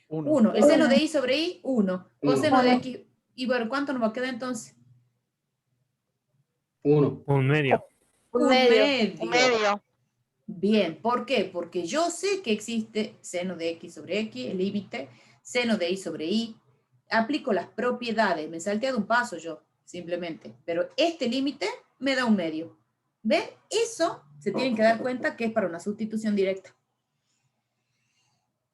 1. El seno de y sobre y, 1. Coseno de x, y bueno, ¿cuánto nos va a quedar entonces? 1. Un medio. Un medio. Un medio. Bien, ¿por qué? Porque yo sé que existe seno de x sobre x, el límite, seno de y sobre y, aplico las propiedades, me salté de un paso yo, simplemente, pero este límite me da un medio. ¿Ven? Eso se tienen que dar cuenta que es para una sustitución directa.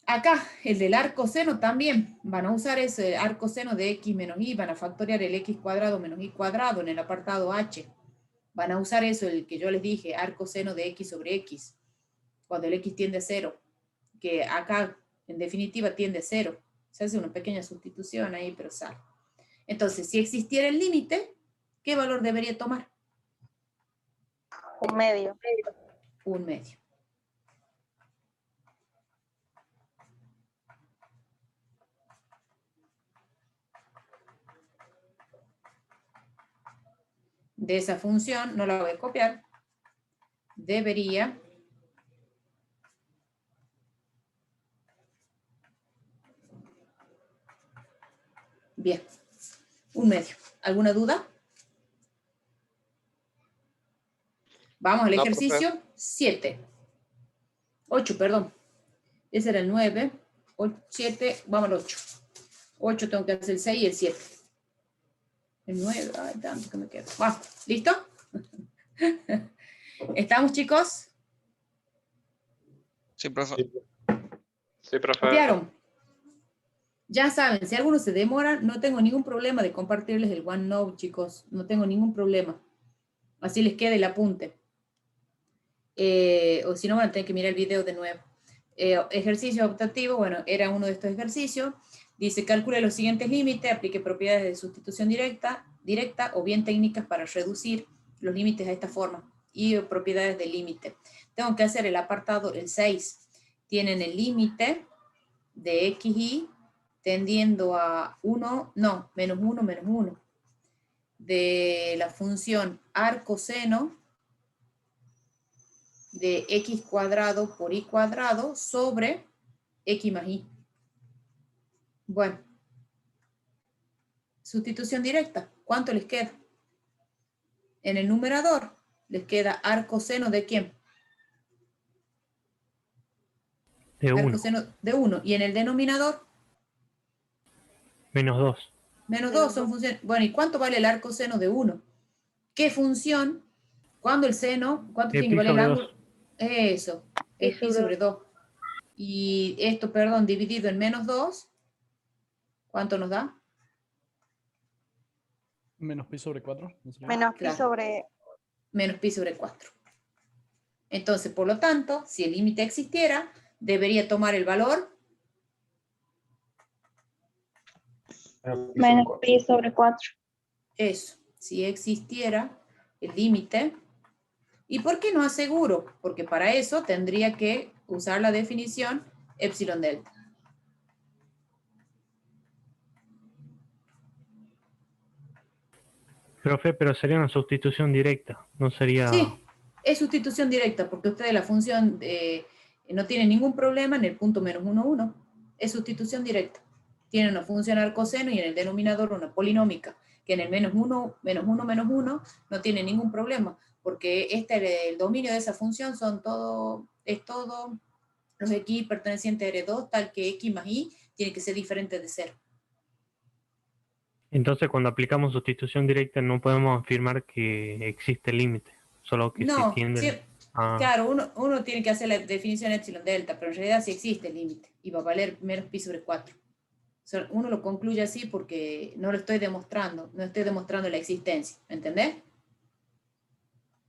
Acá, el del arcoseno también, van a usar ese arcoseno de x menos y, van a factoriar el x cuadrado menos y cuadrado en el apartado h. Van a usar eso, el que yo les dije, arcoseno de x sobre x. cuando el x tiende a 0, que acá en definitiva tiende a 0. Se hace una pequeña sustitución ahí, pero sale. Entonces, si existiera el límite, ¿qué valor debería tomar? Un medio. Un medio. De esa función, no la voy a copiar, debería bien, un medio. ¿Alguna duda? Vamos al ejercicio 7. 8, perdón. Ese era el 9. 7, vamos al 8. 8 tengo que hacer el 6 y el 7. El 9, ay, tanto que me queda. Va, ¿listo? ¿Estamos, chicos? Sí, profe. Sí, profe. ¿Copiaron? Ya saben, si alguno se demora, no tengo ningún problema de compartirles el OneNote, chicos. No tengo ningún problema. Así les queda el apunte. O si no, van a tener que mirar el video de nuevo. Ejercicio optativo, bueno, era uno de estos ejercicios. Dice, calcule los siguientes límites, aplique propiedades de sustitución directa o bien técnicas para reducir los límites a esta forma y propiedades de límite. Tengo que hacer el apartado, el 6. Tienen el límite de xy tendiendo a 1, no, menos 1, menos 1, de la función arcoseno de x cuadrado por y cuadrado sobre x más y. Bueno, sustitución directa, ¿cuánto les queda? En el numerador les queda arcoseno de ¿quién? De 1. Arcoseno de 1. ¿Y en el denominador? Menos 2. Menos 2 son funciones. Bueno, ¿y cuánto vale el arcoseno de 1? ¿Qué función? ¿Cuándo el seno? ¿Cuánto tiene que valer el ángulo? Eso, es pi sobre 2. Y esto, perdón, dividido en menos 2, ¿cuánto nos da? Menos pi sobre 4. Menos pi Claro. sobre... Menos pi sobre 4. Entonces, por lo tanto, si el límite existiera, debería tomar el valor Menos pi sobre 4. eso, si existiera el límite. ¿Y por qué no aseguro? Porque para eso tendría que usar la definición epsilon delta. Profe, pero sería una sustitución directa, no sería... Sí, es sustitución directa, porque ustedes la función no tienen ningún problema en el punto menos 1, 1. Es sustitución directa. Tiene una función arcoseno y en el denominador una polinómica, que en el menos 1, menos 1, menos 1 no tiene ningún problema, porque el dominio de esa función es todo los x pertenecientes a R2, tal que x más y tiene que ser diferente de 0. Entonces, cuando aplicamos sustitución directa no podemos afirmar que existe límite, solo que No, se tiende... sí, claro, uno tiene que hacer la definición epsilon delta, pero en realidad sí existe el límite y va a valer menos pi sobre 4. O sea, uno lo concluye así porque no lo estoy demostrando, no estoy demostrando la existencia, ¿me entendés?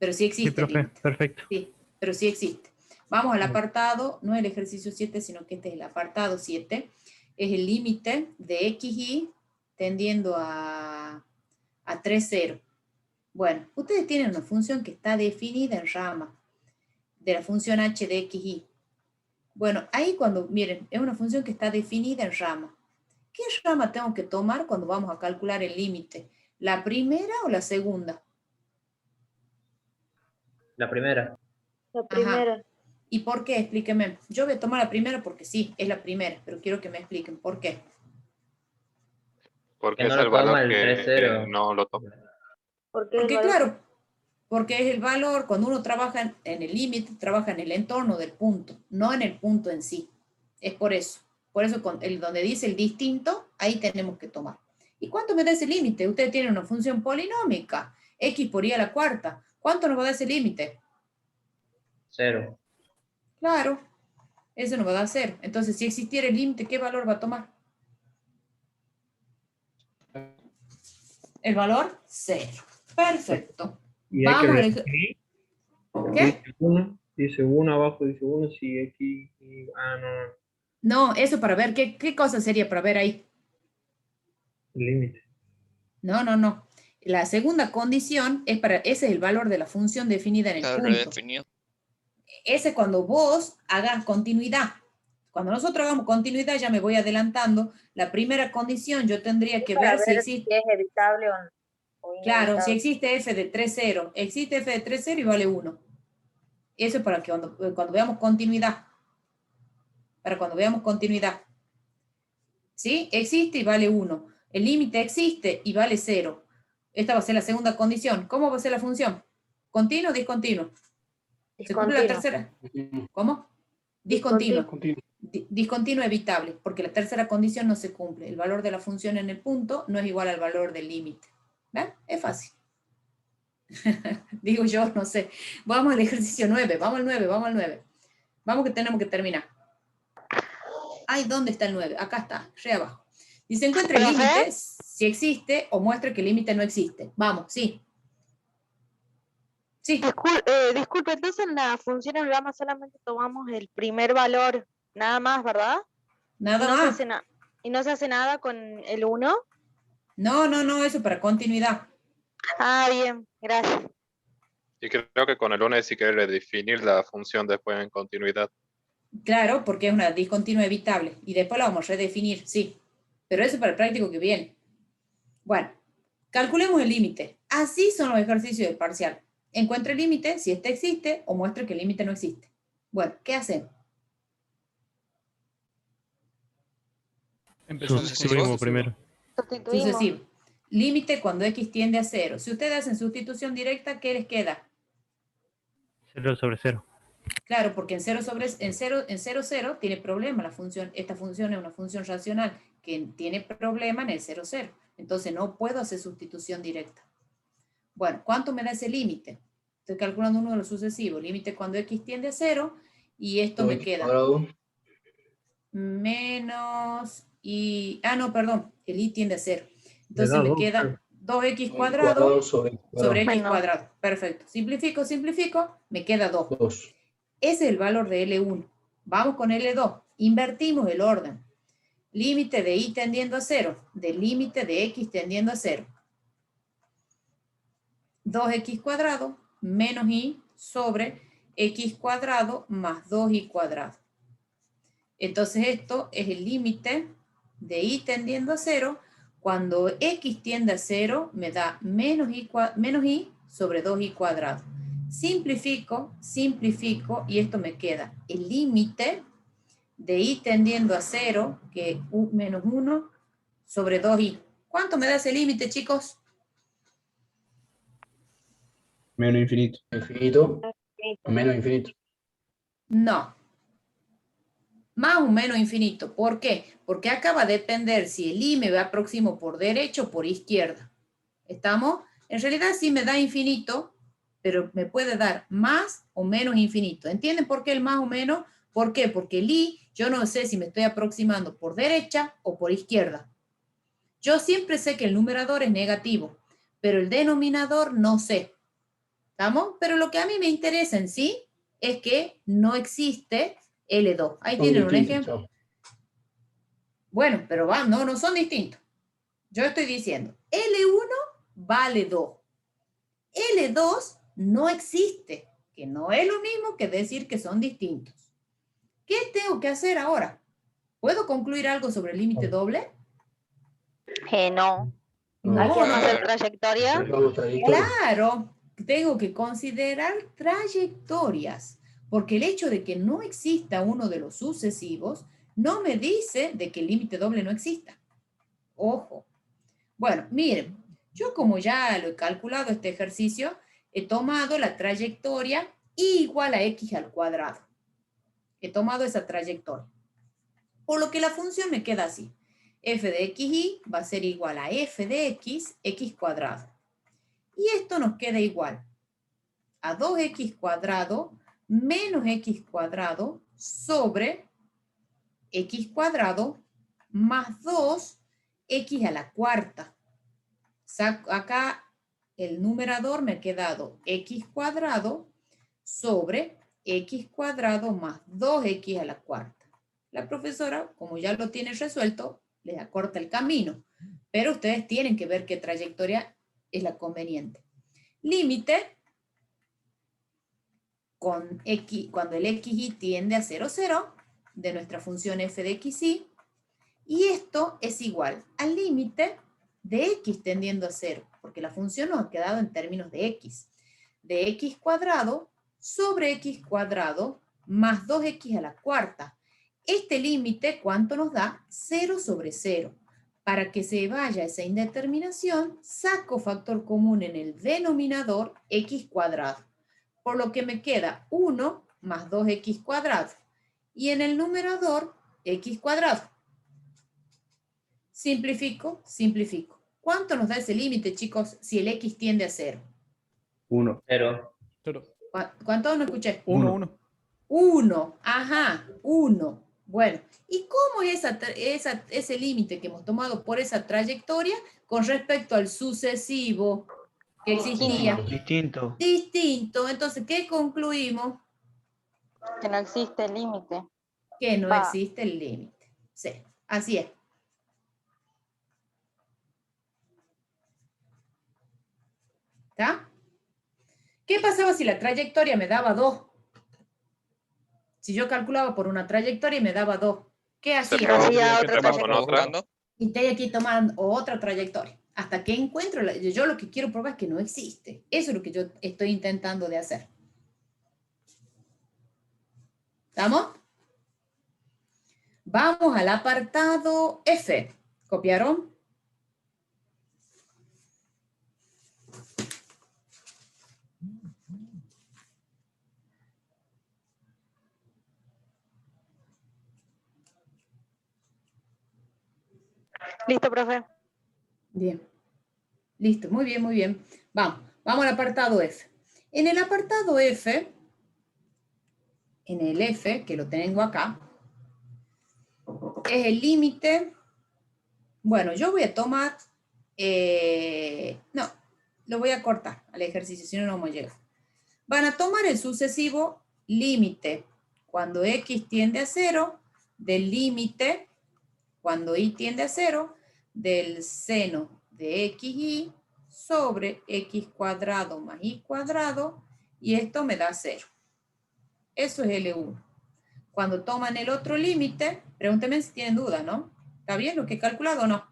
Pero sí existe. Sí, profe, el límite. perfecto. Sí, pero sí existe. Vamos al apartado, no el ejercicio 7, sino que este es el apartado 7. Es el límite de xy tendiendo a 3, 0. Bueno, ustedes tienen una función que está definida en rama de la función h de xy. Bueno, ahí cuando, miren, es una función que está definida en rama. ¿Qué rama tengo que tomar cuando vamos a calcular el límite? ¿La primera o la segunda? La primera. La primera. Ajá. ¿Y por qué? Explíqueme. Yo voy a tomar la primera porque sí, es la primera, pero quiero que me expliquen por qué. Porque Que es no el lo toma valor el que 3-0. no lo toma. Porque claro, porque es el valor, cuando uno trabaja en el límite, trabaja en el entorno del punto, no en el punto en sí. Es por eso. Por eso donde dice el distinto, ahí tenemos que tomar. ¿Y cuánto me da ese límite? Ustedes tienen una función polinómica, x por y a la cuarta. ¿Cuánto nos va a dar ese límite? 0. Claro, eso nos va a dar 0. Entonces, si existiera el límite, ¿qué valor va a tomar? El valor 0. Perfecto. Y hay Vamos que a... ¿Qué? Dice 1 abajo, dice 1 si X y... Ah, no. No, eso para ver, ¿qué cosa sería para ver ahí? El límite. No, no, no. La segunda condición es para, ese es el valor de la función definida en el Está punto. redefinido. Ese es cuando vos hagas continuidad. Cuando nosotros hagamos continuidad, ya me voy adelantando, la primera condición yo tendría que ver si existe... Si es evitable o Claro, si inevitable. existe f de 3, 0. Existe f de 3, 0 y vale 1. Eso es para que cuando veamos continuidad. Para cuando veamos continuidad. ¿Sí? Existe y vale 1. El límite existe y vale 0. Esta va a ser la segunda condición. ¿Cómo va a ser la función? ¿Continuo o discontinuo? ¿Se cumple la tercera? ¿Cómo? Discontinuo. Discontinuo evitable, porque la tercera condición no se cumple. El valor de la función en el punto no es igual al valor del límite. ¿Ven? Es fácil. Digo yo, no sé. Vamos al ejercicio 9, vamos al 9, vamos al 9. Vamos que tenemos que terminar. Ay, ¿dónde está el 9? Acá está, re abajo. Dice, encuentre el límite si existe o muestre que el límite no existe. Vamos, sí. Sí. Disculpe, entonces en la función en gamma solamente tomamos el primer valor, nada más, ¿verdad? Nada más. ¿Y no se hace nada con el 1? No, no, no, eso para continuidad. Ah, bien, gracias. Y creo que con el 1 sí que redefinir la función después en continuidad. Claro, porque es una discontinua evitable. Y después la vamos a redefinir, sí. Pero eso para el práctico que viene. Bueno, calculemos el límite. Así son los ejercicios del parcial. Encuentre el límite si este existe o muestre que el límite no existe. Bueno, ¿qué hacemos? Sustituimos primero. Sucesivo. Límite cuando x tiende a 0. Si ustedes hacen sustitución directa, ¿qué les queda? 0 sobre 0. Claro, porque en 0, tiene problema la función. Esta función es una función racional que tiene problema en el 0, 0. Entonces no puedo hacer sustitución directa. Bueno, ¿cuánto me da ese límite? Estoy calculando uno de los sucesivos. Límite cuando x tiende a 0 y esto me queda menos y... Ah, no, perdón. El y tiende a 0. Entonces me queda 2x cuadrado sobre x cuadrado. Perfecto. Simplifico, me queda 2. Ese es el valor de L1. Vamos con L2. Invertimos el orden. Límite de y tendiendo a 0, del límite de x tendiendo a 0. 2x cuadrado menos y sobre x cuadrado más 2y cuadrado. Entonces esto es el límite de y tendiendo a 0. Cuando x tiende a 0 me da menos y sobre 2y cuadrado. Simplifico y esto me queda el límite de y tendiendo a 0, que es menos 1 sobre 2y. ¿Cuánto me da ese límite, chicos? Menos infinito. Infinito. Menos infinito. No. Más o menos infinito. ¿Por qué? Porque acá va a depender si el y me va próximo por derecha o por izquierda. ¿Estamos? En realidad sí me da infinito, pero me puede dar más o menos infinito. ¿Entienden por qué el más o menos? ¿Por qué? Porque el y, yo no sé si me estoy aproximando por derecha o por izquierda. Yo siempre sé que el numerador es negativo, pero el denominador no sé. ¿Estamos? Pero lo que a mí me interesa en sí es que no existe L2. Ahí tienen un ejemplo. Bueno, pero no son distintos. Yo estoy diciendo, L1 vale 2. L2 no existe, que no es lo mismo que decir que son distintos. ¿Qué tengo que hacer ahora? ¿Puedo concluir algo sobre el límite doble? No. No. ¿Hay que hacer trayectoria? Claro, tengo que considerar trayectorias, porque el hecho de que no exista uno de los sucesivos no me dice de que el límite doble no exista. Ojo. Bueno, miren, yo como ya lo he calculado este ejercicio, he tomado la trayectoria igual a x al cuadrado. He tomado esa trayectoria. Por lo que la función me queda así. F de xy va a ser igual a f de x cuadrado. Y esto nos queda igual a 2x cuadrado menos x cuadrado sobre x cuadrado más 2x a la cuarta. Acá el numerador me ha quedado x cuadrado sobre x cuadrado más 2x a la cuarta. La profesora, como ya lo tiene resuelto, les acorta el camino, pero ustedes tienen que ver qué trayectoria es la conveniente. Límite con x, cuando el xy tiende a 0, 0, de nuestra función f de xy, y esto es igual al límite de x tendiendo a 0, porque la función nos ha quedado en términos de x cuadrado sobre x cuadrado más 2x a la cuarta. Este límite, ¿cuánto nos da? 0 sobre 0. Para que se vaya esa indeterminación, saco factor común en el denominador x cuadrado. Por lo que me queda 1 más 2x cuadrado. Y en el numerador, x cuadrado. Simplifico, simplifico. ¿Cuánto nos da ese límite, chicos, si el x tiende a 0? 1. 0. ¿Cuánto? No escuché. 1, 1. 1, ajá, 1. Bueno, ¿y cómo es ese límite que hemos tomado por esa trayectoria con respecto al sucesivo que existía? Distinto. Distinto. Entonces, ¿qué concluimos? Que no existe límite. Que no existe el límite. Sí, así es. ¿Está? ¿Qué pasaba si la trayectoria me daba 2? Si yo calculaba por una trayectoria y me daba 2, ¿qué hacía? Hacía otra trayectoria. Y estoy aquí tomando otra trayectoria. Hasta que encuentro, yo lo que quiero probar es que no existe. Eso es lo que yo estoy intentando de hacer. ¿Estamos? Vamos al apartado F. ¿Copiaron? Listo, profe. Bien. Listo, muy bien, muy bien. Vamos al apartado F. En el apartado F, en el F, que lo tengo acá, es el límite. Bueno, yo voy a tomar, no, lo voy a cortar al ejercicio, si no, no vamos a llegar. Van a tomar el sucesivo límite cuando x tiende a 0 del límite cuando y tiende a 0 del seno de xy sobre x cuadrado más y cuadrado, y esto me da 0. Eso es L1. Cuando toman el otro límite, pregúntenme si tienen duda, ¿no? ¿Está bien lo que he calculado o no?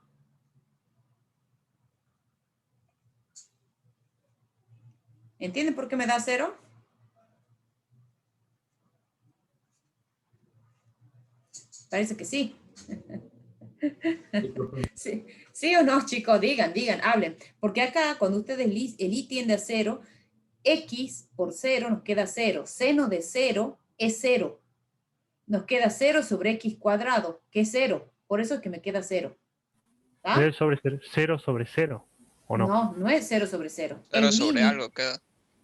¿Entienden por qué me da 0? Parece que sí. Sí. ¿Sí o no, chicos? Digan, hablen. Porque acá, cuando ustedes el y tiende a 0, x por 0 nos queda 0. Seno de 0 es 0. Nos queda 0 sobre x cuadrado, que es 0. Por eso es que me queda 0. ¿Ah? 0 sobre 0, ¿o no? No, no es 0 sobre 0. 0 sobre algo queda.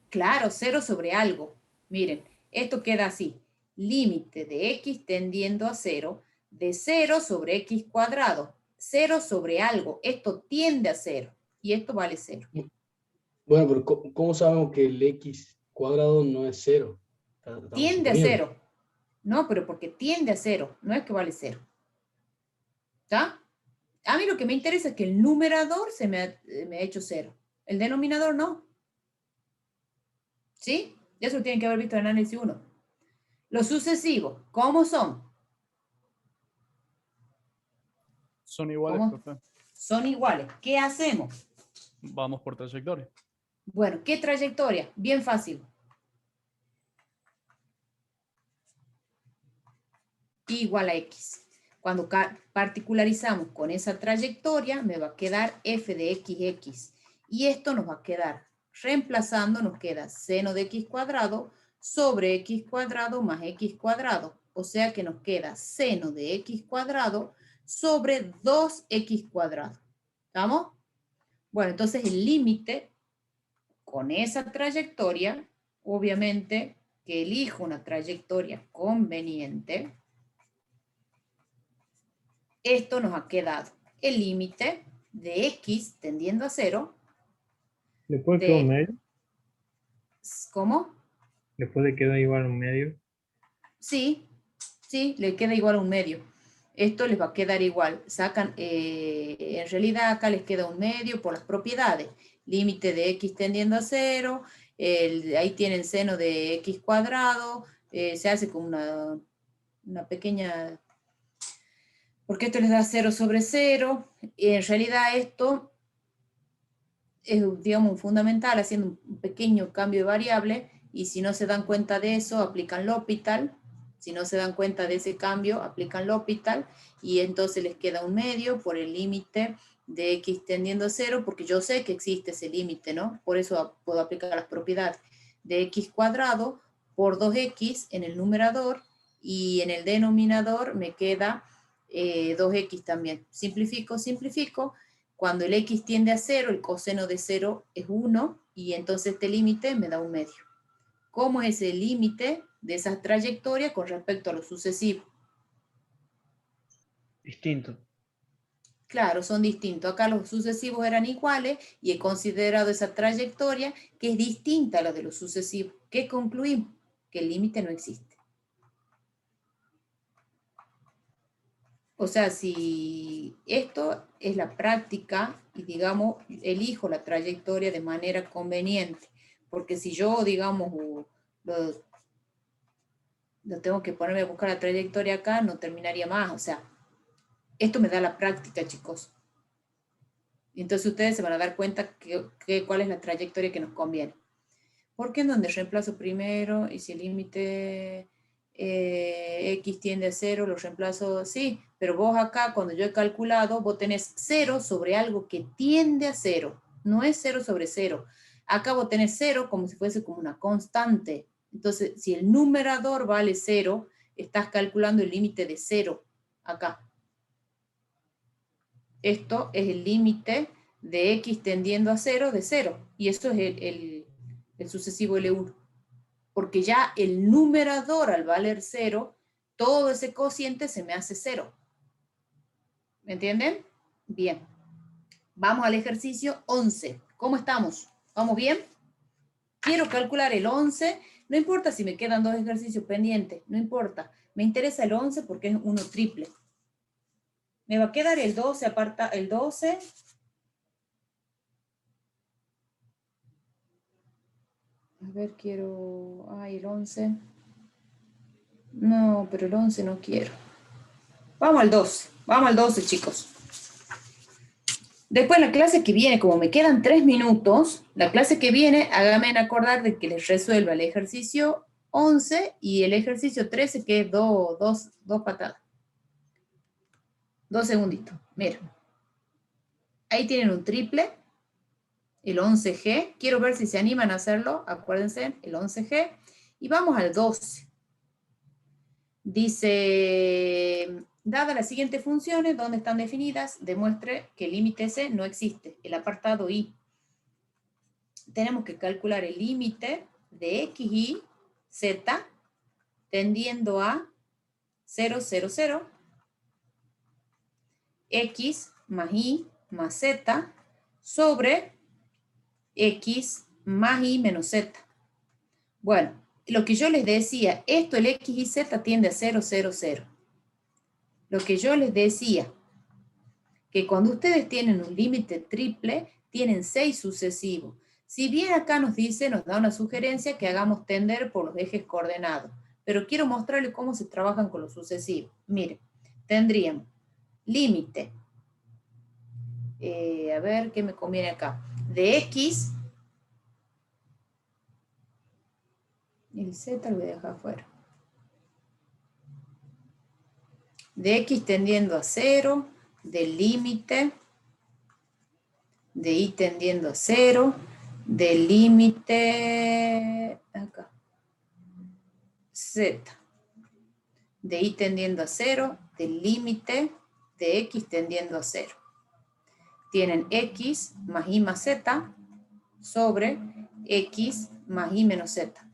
Claro, 0 sobre algo. Miren, esto queda así. Límite de x tendiendo a 0 de 0 sobre x cuadrado. 0 sobre algo. Esto tiende a 0. Y esto vale 0. Bueno, pero ¿cómo sabemos que el x cuadrado no es 0? Tiende a 0. No, pero porque tiende a 0. No es que vale 0. ¿Está? A mí lo que me interesa es que el numerador se me ha hecho 0. El denominador no. ¿Sí? Eso lo tienen que haber visto en análisis 1. Los sucesivos, ¿cómo son? Son iguales, ¿Cómo? profe. Son iguales. ¿Qué hacemos? Vamos por trayectoria. Bueno, ¿qué trayectoria? Bien fácil. Y igual a x. Cuando particularizamos con esa trayectoria, me va a quedar f de x. Y esto nos va a quedar, reemplazando, nos queda seno de x cuadrado sobre x cuadrado más x cuadrado. O sea que nos queda seno de x cuadrado sobre 2x cuadrado. ¿Estamos? Bueno, entonces el límite con esa trayectoria, obviamente que elijo una trayectoria conveniente, esto nos ha quedado el límite de x tendiendo a 0. ¿Le puedo quedar un medio? ¿Cómo? ¿Le puede quedar igual un medio? Sí, sí, le queda igual un medio. Esto les va a quedar igual. Sacan, en realidad acá les queda un medio por las propiedades. Límite de x tendiendo a 0, ahí tienen seno de x cuadrado, se hace como una pequeña... Porque esto les da 0 sobre 0, y en realidad esto es, digamos, un fundamental, haciendo un pequeño cambio de variable, y si no se dan cuenta de eso, aplican L'Hopital. Si no se dan cuenta de ese cambio, aplican L'Hopital, y entonces les queda un medio por el límite de x tendiendo a 0, porque yo sé que existe ese límite, ¿no? Por eso puedo aplicar las propiedades de x cuadrado por 2x en el numerador, y en el denominador me queda 2x también. Simplifico, simplifico. Cuando el x tiende a 0, el coseno de 0 es 1, y entonces este límite me da un medio. ¿Cómo es el límite de esa trayectoria con respecto a lo sucesivo? Distinto. Claro, son distintos. Acá los sucesivos eran iguales y he considerado esa trayectoria que es distinta a la de los sucesivos. ¿Qué concluimos? Que el límite no existe. O sea, si esto es la práctica y, digamos, elijo la trayectoria de manera conveniente, porque si yo, digamos, lo tengo que ponerme a buscar la trayectoria acá, no terminaría más. O sea, esto me da la práctica, chicos. Entonces ustedes se van a dar cuenta cuál es la trayectoria que nos conviene. Porque en donde reemplazo primero, y si el límite x tiende a 0, lo reemplazo, sí, pero vos acá, cuando yo he calculado, vos tenés 0 sobre algo que tiende a 0, no es 0 sobre 0. Acá vos tenés 0 como si fuese como una constante. Entonces, si el numerador vale 0, estás calculando el límite de 0 acá. Esto es el límite de x tendiendo a 0 de 0, y eso es el sucesivo L1. Porque ya el numerador al valer 0, todo ese cociente se me hace 0. ¿Me entienden? Bien. Vamos al ejercicio 11. ¿Cómo estamos? ¿Vamos bien? Quiero calcular el 11. No importa si me quedan 2 ejercicios pendientes. No importa. Me interesa el 11 porque es uno triple. Me va a quedar el 12, aparta el 12. A ver, quiero... Ay, el 11. No, pero el 11 no quiero. Vamos al 12. Vamos al 12, chicos. Después la clase que viene, como me quedan 3 minutos, la clase que viene, háganme acordar de que les resuelva el ejercicio 11 y el ejercicio 13, que es dos patadas. 2 segunditos. Miren. Ahí tienen un triple. El 11G. Quiero ver si se animan a hacerlo. Acuérdense, el 11G. Y vamos al 12. Dice, dadas las siguientes funciones, donde están definidas, demuestre que el límite S no existe. El apartado I. Tenemos que calcular el límite de X y Z tendiendo a 0, 0, 0. X más Y más Z sobre X más Y menos Z. Bueno, lo que yo les decía, esto el X y Z tiende a 0, 0, 0. Lo que yo les decía, que cuando ustedes tienen un límite triple, tienen 6 sucesivos. Si bien acá nos da una sugerencia que hagamos tender por los ejes coordenados, pero quiero mostrarles cómo se trabajan con los sucesivos. Miren, tendríamos límite, a ver qué me conviene acá, de X, el Z lo voy a dejar afuera, de X tendiendo a 0, del límite, de Y tendiendo a 0, del límite, acá, Z, de Y tendiendo a 0, del límite, de X tendiendo a 0. Tienen X más Y más Z sobre X más Y menos Z.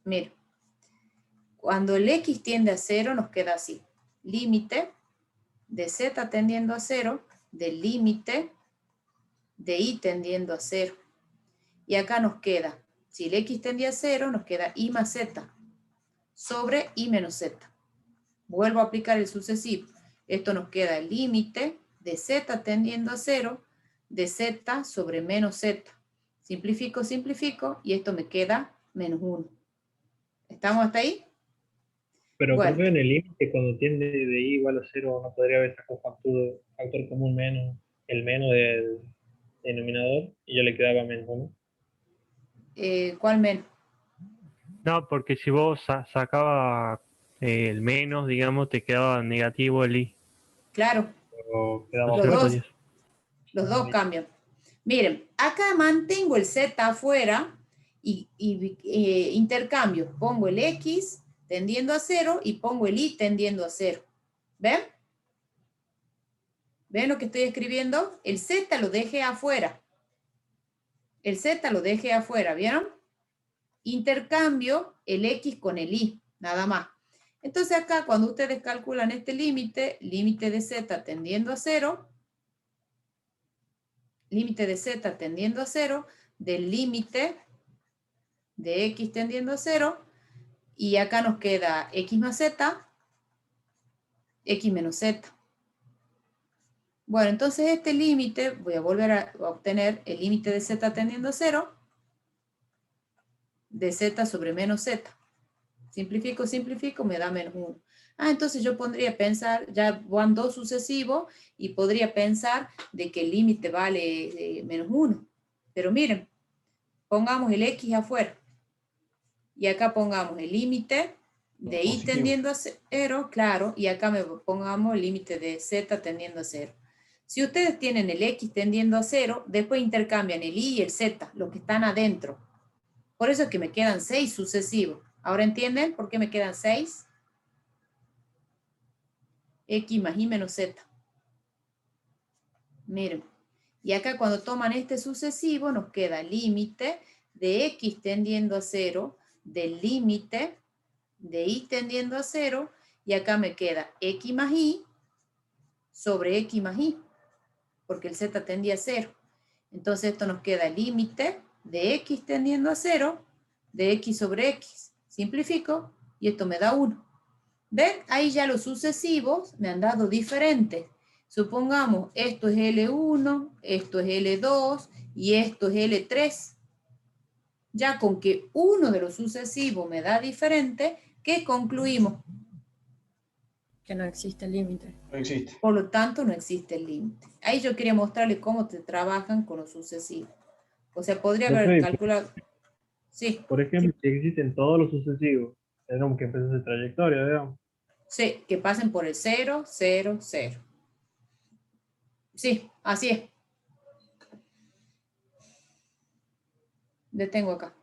Miren, cuando el X tiende a 0 nos queda así. Límite de Z tendiendo a 0, del límite de Y tendiendo a 0. Y acá nos queda, Si el x tendía a 0, nos queda y más z sobre y menos z. Vuelvo a aplicar el sucesivo. Esto nos queda el límite de z tendiendo a 0 de z sobre menos z. Simplifico, simplifico, y esto me queda menos 1. ¿Estamos hasta ahí? Pero Bueno. creo que en el límite, cuando tiende de i igual a 0, no podría haber sacado factor común menos, el menos del denominador, y ya le quedaba menos 1. ¿Cuál menos? No, porque si vos sacabas el menos, digamos, te quedaba negativo el i. Claro. Pero quedaba Los dos cambian. Miren, acá mantengo el z afuera y intercambio. Pongo el x tendiendo a 0 y pongo el y tendiendo a 0. ¿Ven? ¿Ven lo que estoy escribiendo? El z lo dejé afuera. El z lo dejé afuera, ¿vieron? Intercambio el x con el y, nada más. Entonces acá cuando ustedes calculan este límite, límite de z tendiendo a 0, límite de z tendiendo a 0, del límite de x tendiendo a 0, y acá nos queda x más z, x menos z. Bueno, entonces este límite, voy a volver a obtener el límite de z tendiendo a 0, de z sobre menos z. Simplifico, simplifico, me da menos 1. Entonces yo podría pensar, ya van dos sucesivos, y podría pensar de que el límite vale menos 1. Pero miren, pongamos el x afuera. Y acá pongamos el límite de y tendiendo a 0, claro, y acá pongamos el límite de z tendiendo a 0. Si ustedes tienen el x tendiendo a 0, después intercambian el y y el z, los que están adentro. Por eso es que me quedan 6 sucesivos. ¿Ahora entienden por qué me quedan 6? X más y menos z. Miren. Y acá cuando toman este sucesivo nos queda límite de x tendiendo a 0, del límite de y tendiendo a 0, y acá me queda x más y sobre x más y, porque el z tendía a 0. Entonces esto nos queda límite de x tendiendo a 0, de x sobre x. Simplifico, y esto me da 1. ¿Ven? Ahí ya los sucesivos me han dado diferentes. Supongamos, esto es L1, esto es L2, y esto es L3. Ya con que uno de los sucesivos me da diferente, ¿qué concluimos? Que no existe límite. No existe. Por lo tanto, no existe el límite. Ahí yo quería mostrarles cómo te trabajan con los sucesivos. O sea, podría haber calculado... Sí. Por ejemplo, si existen todos los sucesivos, tenemos que empezar esa trayectoria, digamos. Sí, que pasen por el 0, 0, 0. Sí, así es. Detengo acá.